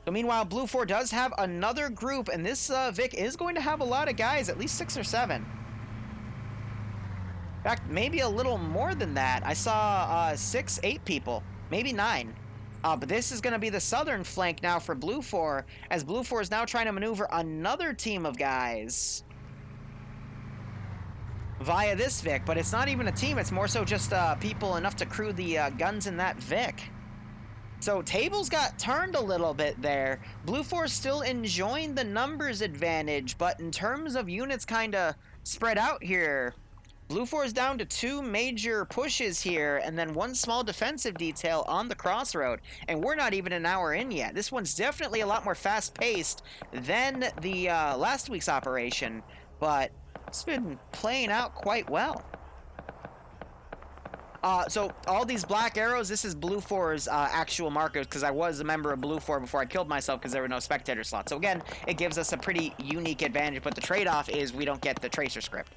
So meanwhile, Blue 4 does have another group, and this Vic is going to have a lot of guys, at least 6 or 7. In fact, maybe a little more than that. I saw 6, 8 people, maybe 9. But this is going to be the southern flank now for Blue 4, as Blue 4 is now trying to maneuver another team of guys via this Vic, but it's not even a team. It's more so just people enough to crew the guns in that Vic. So tables got turned a little bit there. Blue 4 still enjoying the numbers advantage, but in terms of units kind of spread out here, Blue 4 is down to 2 major pushes here, and then 1 small defensive detail on the crossroad, and we're not even an hour in yet. This one's definitely a lot more fast-paced than the last week's operation, but it's been playing out quite well. So all these black arrows, this is Blue 4's actual markers, because I was a member of Blue 4 before I killed myself because there were no spectator slots. So again, it gives us a pretty unique advantage, but the trade-off is we don't get the tracer script.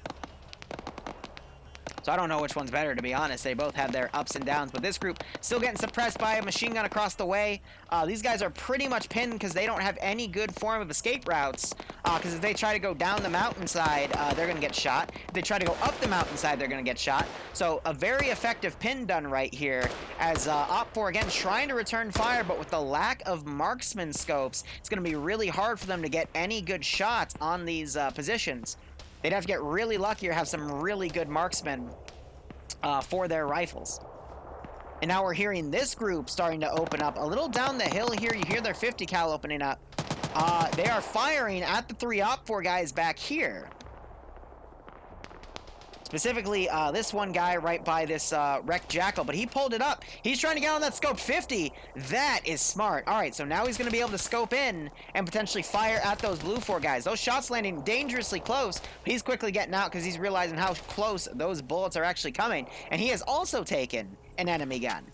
So I don't know which one's better, to be honest. They both have their ups and downs, but this group still getting suppressed by a machine gun across the way. These guys are pretty much pinned because they don't have any good form of escape routes, because if they try to go down the mountainside, they're going to get shot. If they try to go up the mountainside, they're going to get shot. So a very effective pin done right here, as OFCRA, again, trying to return fire, but with the lack of marksman scopes, it's going to be really hard for them to get any good shots on these positions. They'd have to get really lucky or have some really good marksmen for their rifles. And now we're hearing this group starting to open up. A little down the hill here, you hear their 50 cal opening up. They are firing at the 3 OFCRA guys back here. Specifically, this one guy right by this wrecked Jackal, but he pulled it up. He's trying to get on that scope 50. That is smart. All right, so now he's going to be able to scope in and potentially fire at those Blue 4 guys. Those shots landing dangerously close. He's quickly getting out because he's realizing how close those bullets are actually coming. And he has also taken an enemy gun.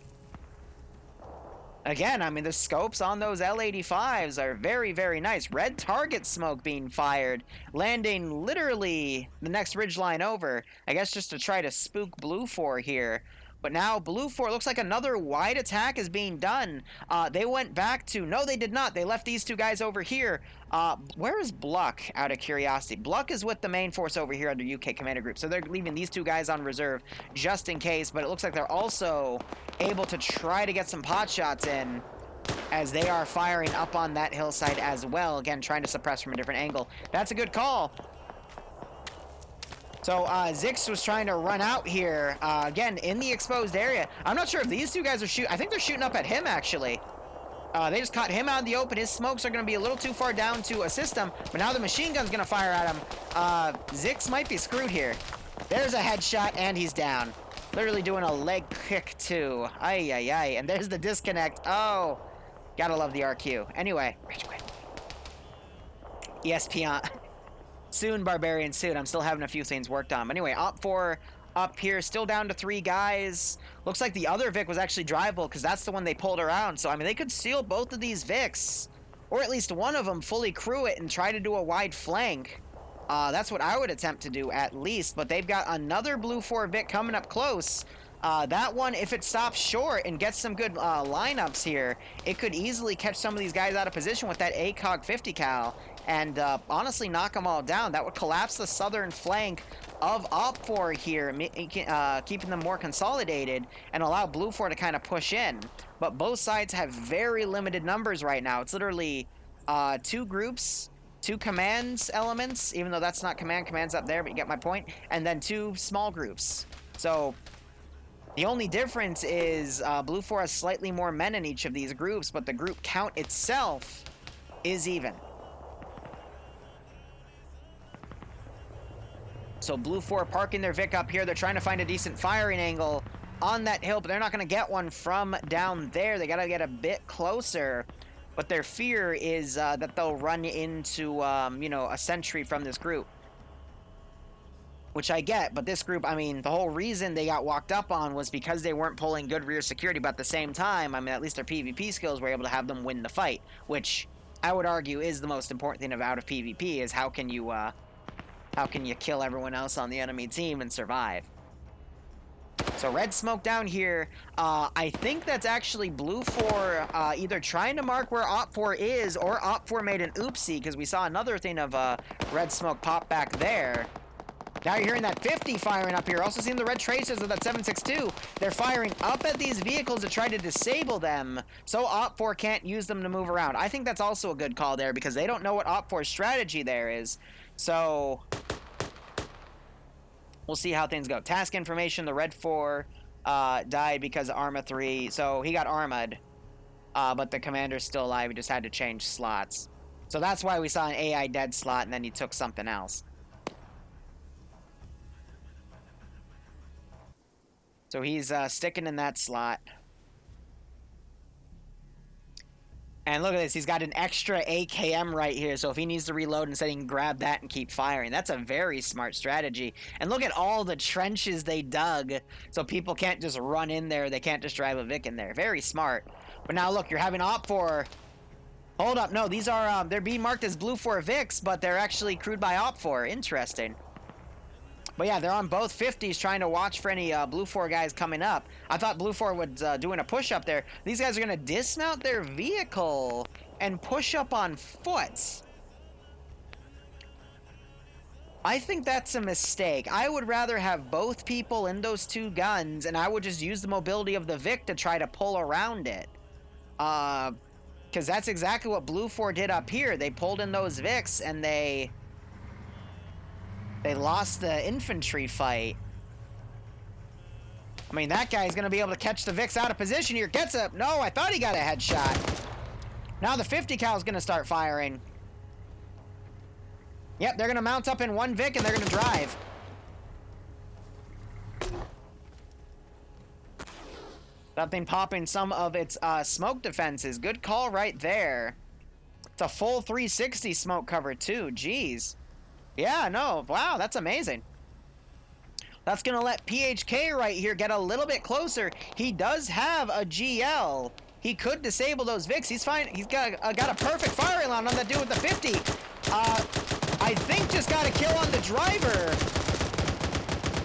Again, I mean, the scopes on those L85s are very, very nice. Red target smoke being fired, landing literally the next ridgeline over. I guess just to try to spook Blue 4 here. But now Blue 4, looks like another wide attack is being done. They went back to... No, they did not. They left these 2 guys over here. Where is Bluck, out of curiosity? Bluck is with the main force over here under UK Commander Group. So they're leaving these 2 guys on reserve just in case. But it looks like they're also able to try to get some pot shots in, as they are firing up on that hillside as well. Again, trying to suppress from a different angle. That's a good call. So, Zix was trying to run out here, again, in the exposed area. I'm not sure if these 2 guys are shooting. I think they're shooting up at him, actually. They just caught him out in the open. His smokes are going to be a little too far down to assist him, but now the machine gun's going to fire at him. Zix might be screwed here. There's a headshot, and he's down. Literally doing a leg kick, too. Ay, ay, ay. And there's the disconnect. Oh, gotta love the RQ. Anyway, rage quit. ESP soon, Barbarian, soon. I'm still having a few things worked on. But anyway, OFCRA up here, still down to 3 guys. Looks like the other Vic was actually drivable, because that's the one they pulled around. So, I mean, they could seal both of these Vics, or at least one of them, fully crew it and try to do a wide flank. That's what I would attempt to do, at least. But they've got another Blue 4 Vic coming up close. That one, if it stops short and gets some good lineups here, it could easily catch some of these guys out of position with that ACOG 50 cal and honestly knock them all down. That would collapse the southern flank of OFCRA here, keeping them more consolidated and allow Blue 4 to kind of push in. But both sides have very limited numbers right now. It's literally 2 groups, 2 commands elements, even though that's not command's up there, but you get my point, and then 2 small groups. So the only difference is Blue 4 has slightly more men in each of these groups, but the group count itself is even. So Blue 4 parking their Vic up here. They're trying to find a decent firing angle on that hill, but they're not going to get one from down there. They got to get a bit closer. But their fear is that they'll run into, you know, a sentry from this group. Which I get, but this group, I mean, the whole reason they got walked up on was because they weren't pulling good rear security, but at the same time, I mean, at least their PvP skills were able to have them win the fight, which I would argue is the most important thing about of PvP, is how can you kill everyone else on the enemy team and survive. So red smoke down here. I think that's actually Blue 4 either trying to mark where OFCRA is, or OFCRA made an oopsie, because we saw another thing of red smoke pop back there. Now you're hearing that 50 firing up here. Also seeing the red traces of that 762. They're firing up at these vehicles to try to disable them so OPFOR can't use them to move around. I think that's also a good call there because they don't know what OPFOR's strategy there is. So we'll see how things go. Task information, the red 4 died because of Arma 3. So he got armored, but the commander's still alive. He just had to change slots. So that's why we saw an AI dead slot and then he took something else. So he's sticking in that slot. And look at this. He's got an extra AKM right here. So if he needs to reload instead, he can grab that and keep firing. That's a very smart strategy. And look at all the trenches they dug. So people can't just run in there. They can't just drive a Vic in there. Very smart. But now look, you're having OPFOR. Hold up. No, these are, they're being marked as Blue 4 Vics, but they're actually crewed by OPFOR. Interesting. But yeah, they're on both 50s trying to watch for any Blue 4 guys coming up. I thought Blue 4 was doing a push-up there. These guys are going to dismount their vehicle and push up on foot. I think that's a mistake. I would rather have both people in those two guns, and I would just use the mobility of the Vic to try to pull around it. Because that's exactly what Blue 4 did up here. They pulled in those Vics, and they lost the infantry fight. I mean, that guy's going to be able to catch the Vics out of position here. Gets up. No, I thought he got a headshot. Now the 50 cal is going to start firing. Yep, they're going to mount up in one Vic and they're going to drive. Something popping some of its smoke defenses. Good call right there. It's a full 360 smoke cover too. Jeez. Yeah, no. Wow, that's amazing. That's going to let PHK right here get a little bit closer. He does have a GL. He could disable those Vics. He's fine. He's got a perfect firing line on that dude with the 50. I think just got a kill on the driver.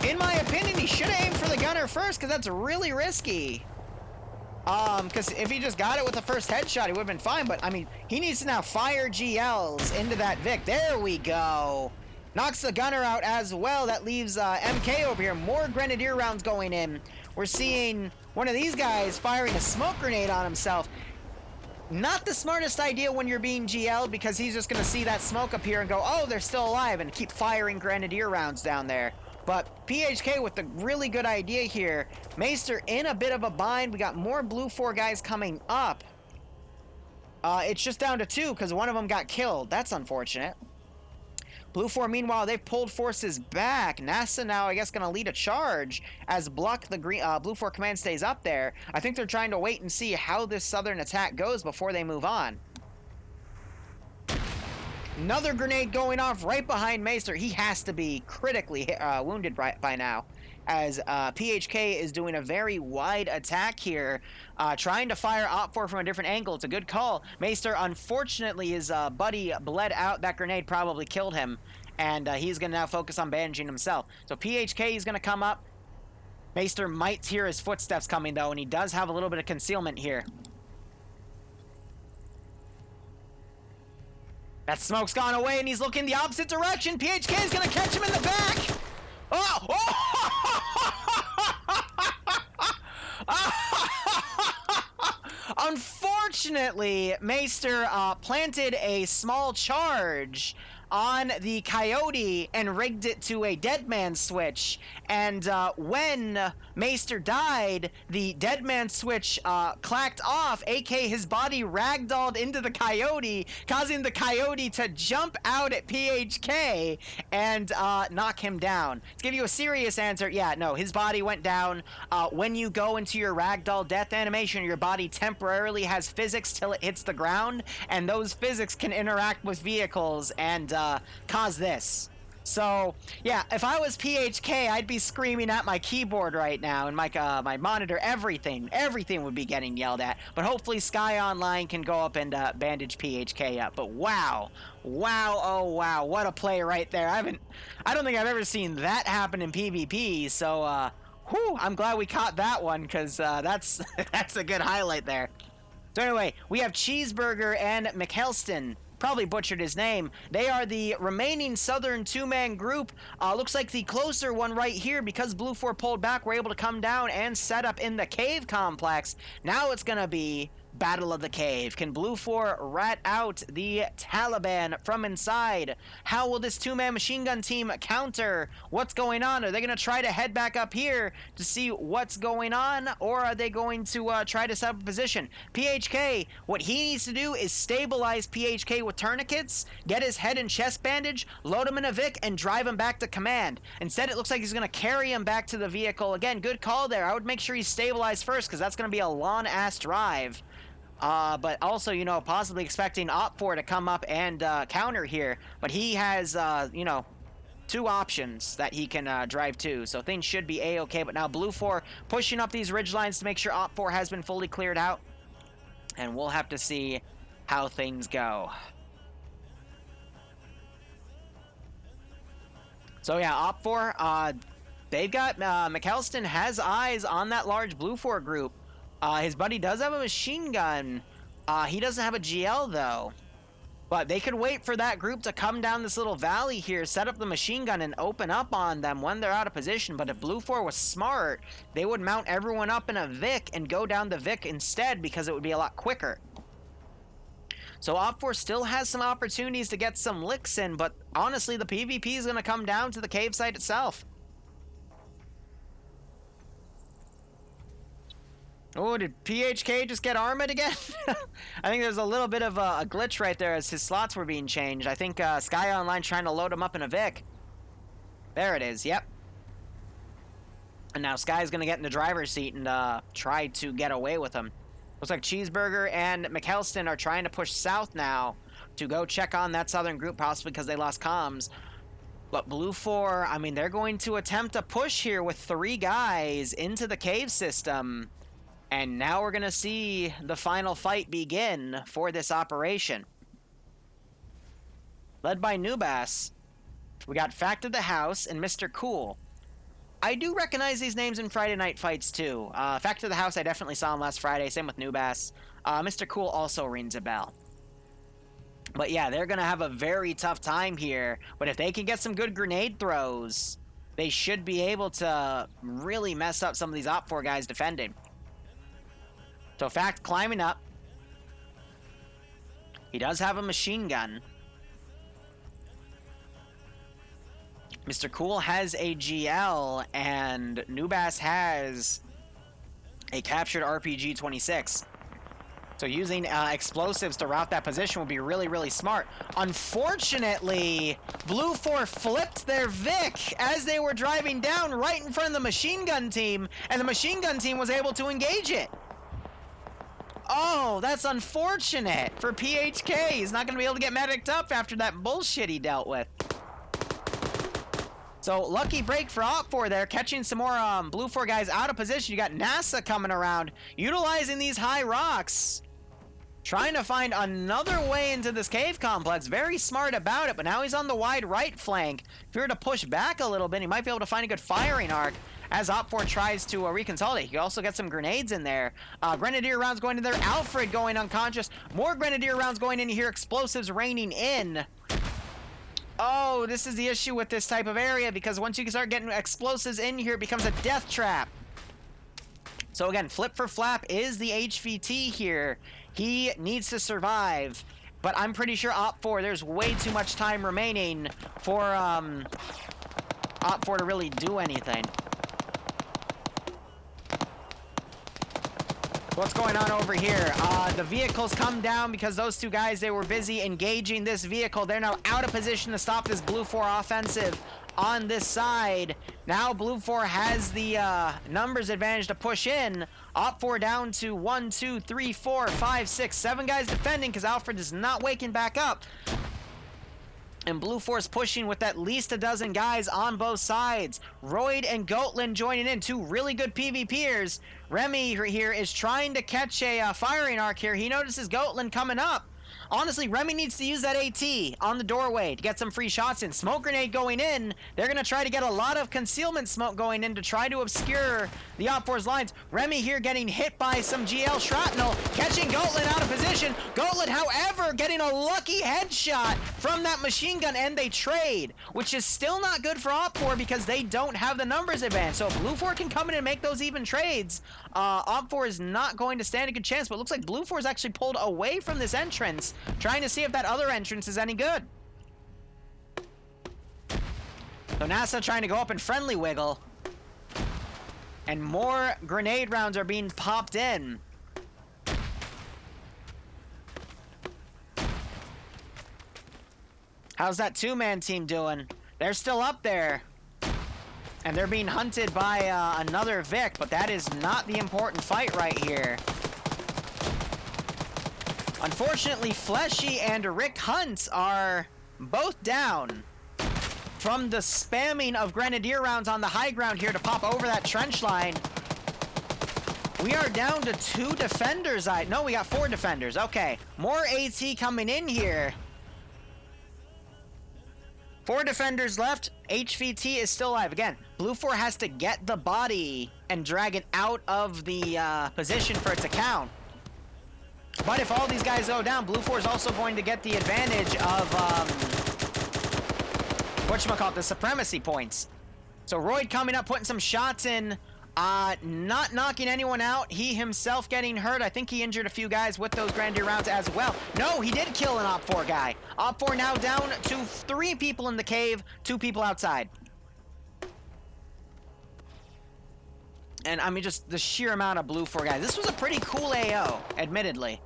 In my opinion, he should have aimed for the gunner first because that's really risky. Because if he just got it with the first headshot, he would have been fine. But, I mean, he needs to now fire GLs into that Vic. There we go. Knocks the gunner out as well. That leaves MK over here. More grenadier rounds going in. We're seeing one of these guys firing a smoke grenade on himself. Not the smartest idea when you're being GL'd because he's just going to see that smoke appear and go, oh, they're still alive, and keep firing grenadier rounds down there. But PHK with the really good idea here. Maester in a bit of a bind. We got more Blue 4 guys coming up. It's just down to 2 because one of them got killed. That's unfortunate. Blue 4, meanwhile, they've pulled forces back. NASA now, I guess, going to lead a charge as Bluck, the Blue 4 command, stays up there. I think they're trying to wait and see how this southern attack goes before they move on. Another grenade going off right behind Maester. He has to be critically wounded by now, as PHK is doing a very wide attack here, trying to fire OPFOR from a different angle. It's a good call. Maester, unfortunately, his buddy bled out. That grenade probably killed him, and he's going to now focus on bandaging himself. So PHK is going to come up. Maester might hear his footsteps coming, though, and he does have a little bit of concealment here. That smoke's gone away, and he's looking the opposite direction. PHK is going to catch him in the back. Oh! Unfortunately, Maester planted a small charge on the Coyote and rigged it to a dead man switch. And when Maester died, the dead man switch clacked off, aka his body ragdolled into the Coyote, causing the Coyote to jump out at PHK and knock him down. To give you a serious answer, yeah, no, his body went down. When you go into your ragdoll death animation, your body temporarily has physics till it hits the ground, and those physics can interact with vehicles and cause this. So, yeah, if I was PHK, I'd be screaming at my keyboard right now, and my monitor, everything would be getting yelled at. But hopefully Sky Online can go up and bandage PHK up. But wow, oh wow, what a play right there. I don't think I've ever seen that happen in PvP, so, whew, I'm glad we caught that one, because that's a good highlight there. So anyway, we have Cheeseburger and McHelston probably butchered his name. They are the remaining southern two-man group. Looks like the closer one right here, because Blue 4 pulled back, we're able to come down and set up in the cave complex. Now it's gonna be Battle of the Cave. Can Blue 4 rat out the Taliban from inside? How will this two-man machine gun team counter what's going on? Are they going to try to head back up here to see what's going on, or are they going to try to set up a position? PHK, what he needs to do is stabilize PHK with tourniquets, get his head and chest bandage, load him in a Vic, and drive him back to command. Instead, it looks like he's going to carry him back to the vehicle. Again, good call there. I would make sure he's stabilized first, because that's going to be a long-ass drive. But also, you know, possibly expecting OFCRA to come up and counter here. But he has, you know, two options that he can drive to. So things should be A-okay. But now Blue 4 pushing up these ridge lines to make sure OFCRA has been fully cleared out. And we'll have to see how things go. So yeah, OFCRA, they've got, McAlston has eyes on that large Blue 4 group. His buddy does have a machine gun. He doesn't have a GL, though. But they could wait for that group to come down this little valley here, set up the machine gun, and open up on them when they're out of position. But if Blue 4 was smart, they would mount everyone up in a Vic and go down the Vic instead, because it would be a lot quicker. So OFCRA still has some opportunities to get some licks in, but honestly, the PvP is going to come down to the cave site itself. Oh, did PHK just get armored again? I think there's a little bit of a glitch right there as his slots were being changed. I think Sky Online trying to load him up in a Vic. There it is, yep. And now Sky's going to get in the driver's seat and try to get away with him. Looks like Cheeseburger and McAlston are trying to push south now to go check on that southern group, possibly because they lost comms. But Blue 4, I mean, they're going to attempt a push here with 3 guys into the cave system. And now we're going to see the final fight begin for this operation. Led by Nubas, we got Fact of the House and Mr. Cool. I do recognize these names in Friday Night Fights, too. Fact of the House, I definitely saw him last Friday. Same with Nubas. Mr. Cool also rings a bell. But yeah, they're going to have a very tough time here. But if they can get some good grenade throws, they should be able to really mess up some of these OPFOR guys defending. So Fact climbing up. He does have a machine gun. Mr. Cool has a GL, and Nubas has a captured RPG-26. So using explosives to route that position would be really, really smart. Unfortunately, Blue 4 flipped their Vic as they were driving down right in front of the machine gun team, and the machine gun team was able to engage it. Oh, that's unfortunate for PHK. He's not going to be able to get mediced up after that bullshit he dealt with. So, lucky break for OPFOR there, catching some more Blue 4 guys out of position. You got NASA coming around, utilizing these high rocks, trying to find another way into this cave complex. Very smart about it, but now he's on the wide right flank. If he were to push back a little bit, he might be able to find a good firing arc as OPFOR tries to reconsolidate. You can also get some grenades in there. Grenadier rounds going in there. Alfred going unconscious. More Grenadier rounds going in here. Explosives raining in. Oh, this is the issue with this type of area, because once you can start getting explosives in here, it becomes a death trap. So again, Flip for Flap is the HVT here. He needs to survive, but I'm pretty sure OPFOR, there's way too much time remaining for OPFOR to really do anything. What's going on over here? The vehicles come down because those two guys, they were busy engaging this vehicle. They're now out of position to stop this Blue 4 offensive on this side. Now Blue 4 has the numbers advantage to push in. OPFOR down to 1, 2, 3, 4, 5, 6, 7 guys defending because Alfred is not waking back up. And Blue 4's pushing with at least a dozen guys on both sides. Royd and Goatland joining in, 2 really good PvPers. Remy here is trying to catch a firing arc here. He notices Goatland coming up. Honestly, Remy needs to use that AT on the doorway to get some free shots in. Smoke grenade going in. They're going to try to get a lot of concealment smoke going in to try to obscure the OPFOR's lines. Remy here getting hit by some GL shrapnel, catching Gauntlet out of position. Gauntlet, however, getting a lucky headshot from that machine gun, and they trade, which is still not good for OPFOR because they don't have the numbers advantage. So if Blue 4 can come in and make those even trades, OPFOR is not going to stand a good chance, but it looks like Blue 4 is actually pulled away from this entrance, trying to see if that other entrance is any good. So NASA trying to go up and friendly wiggle, and more grenade rounds are being popped in. How's that two-man team doing? They're still up there. And they're being hunted by another Vic, but that is not the important fight right here. Unfortunately, Fleshy and Rick Hunt are both down from the spamming of Grenadier rounds on the high ground here to pop over that trench line. We are down to 2 defenders. No, we got 4 defenders. Okay, more AT coming in here. 4 defenders left. HVT is still alive. Again, Blue 4 has to get the body and drag it out of the position for it to count. But if all these guys go down, Blue 4 is also going to get the advantage of, whatchamacallit, the supremacy points. So Royd coming up, putting some shots in. Not knocking anyone out. He himself getting hurt. I think he injured a few guys with those Grenadier rounds as well. No, he did kill an OPFOR guy. OPFOR now down to 3 people in the cave, 2 people outside. And I mean, just the sheer amount of Blue 4 guys. This was a pretty cool AO, admittedly.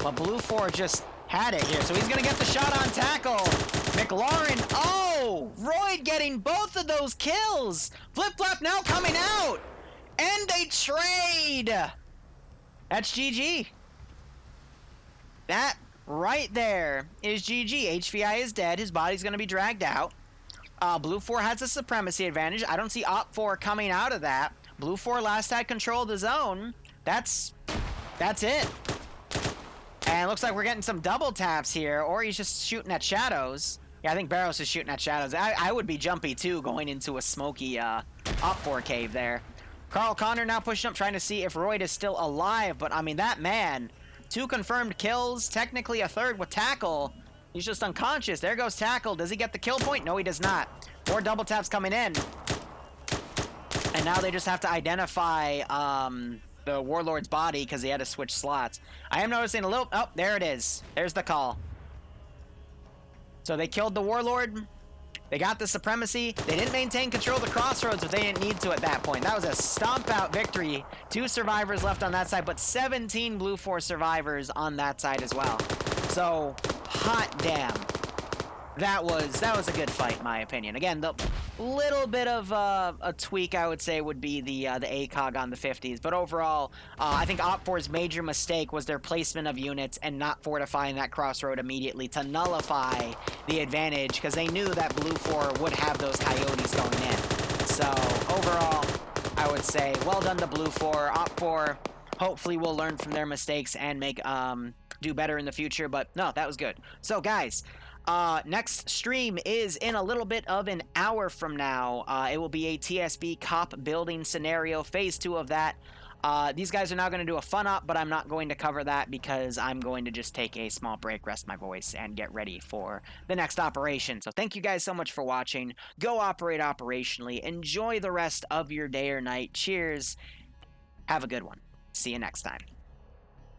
But Blue 4 just had it here. So he's going to get the shot on tackle. McLaurin, oh! Royd getting both of those kills! Flip-flop now coming out! And they trade! That's GG. That right there is GG. HVI is dead. His body's going to be dragged out. Blue 4 has a supremacy advantage. I don't see OP4 coming out of that. Blue 4 last had control of the zone. That's it. And it looks like we're getting some double taps here, or he's just shooting at shadows. Yeah, I think Barros is shooting at shadows. I would be jumpy, too, going into a smoky OP4 cave there. Carl Connor now pushing up, trying to see if Royd is still alive. But, I mean, that man, 2 confirmed kills, technically a 3rd with tackle. He's just unconscious. There goes tackle. Does he get the kill point? No, he does not. More double taps coming in. And now they just have to identify the Warlord's body because he had to switch slots. I am noticing a little... Oh, there it is. There's the call. So they killed the Warlord. They got the supremacy. They didn't maintain control of the crossroads, but they didn't need to at that point. That was a stomp-out victory. 2 survivors left on that side, but 17 Blue 4 survivors on that side as well. So, hot damn. That was a good fight, in my opinion. Again, the little bit of a tweak, I would say, would be the ACOG on the 50s. But overall, I think OP4's major mistake was their placement of units and not fortifying that crossroad immediately to nullify the advantage, because they knew that Blue 4 would have those coyotes going in. So, overall, I would say, well done to Blue 4. OP4 hopefully will learn from their mistakes and make do better in the future. But, no, that was good. So, guys... next stream is in a little bit of an hour from now. It will be a TSB cop building scenario, phase 2 of that. These guys are now going to do a fun op, but I'm not going to cover that because I'm going to just take a small break, rest my voice, and get ready for the next operation. So thank you guys so much for watching. Go operate operationally. Enjoy the rest of your day or night. Cheers. Have a good one. See you next time.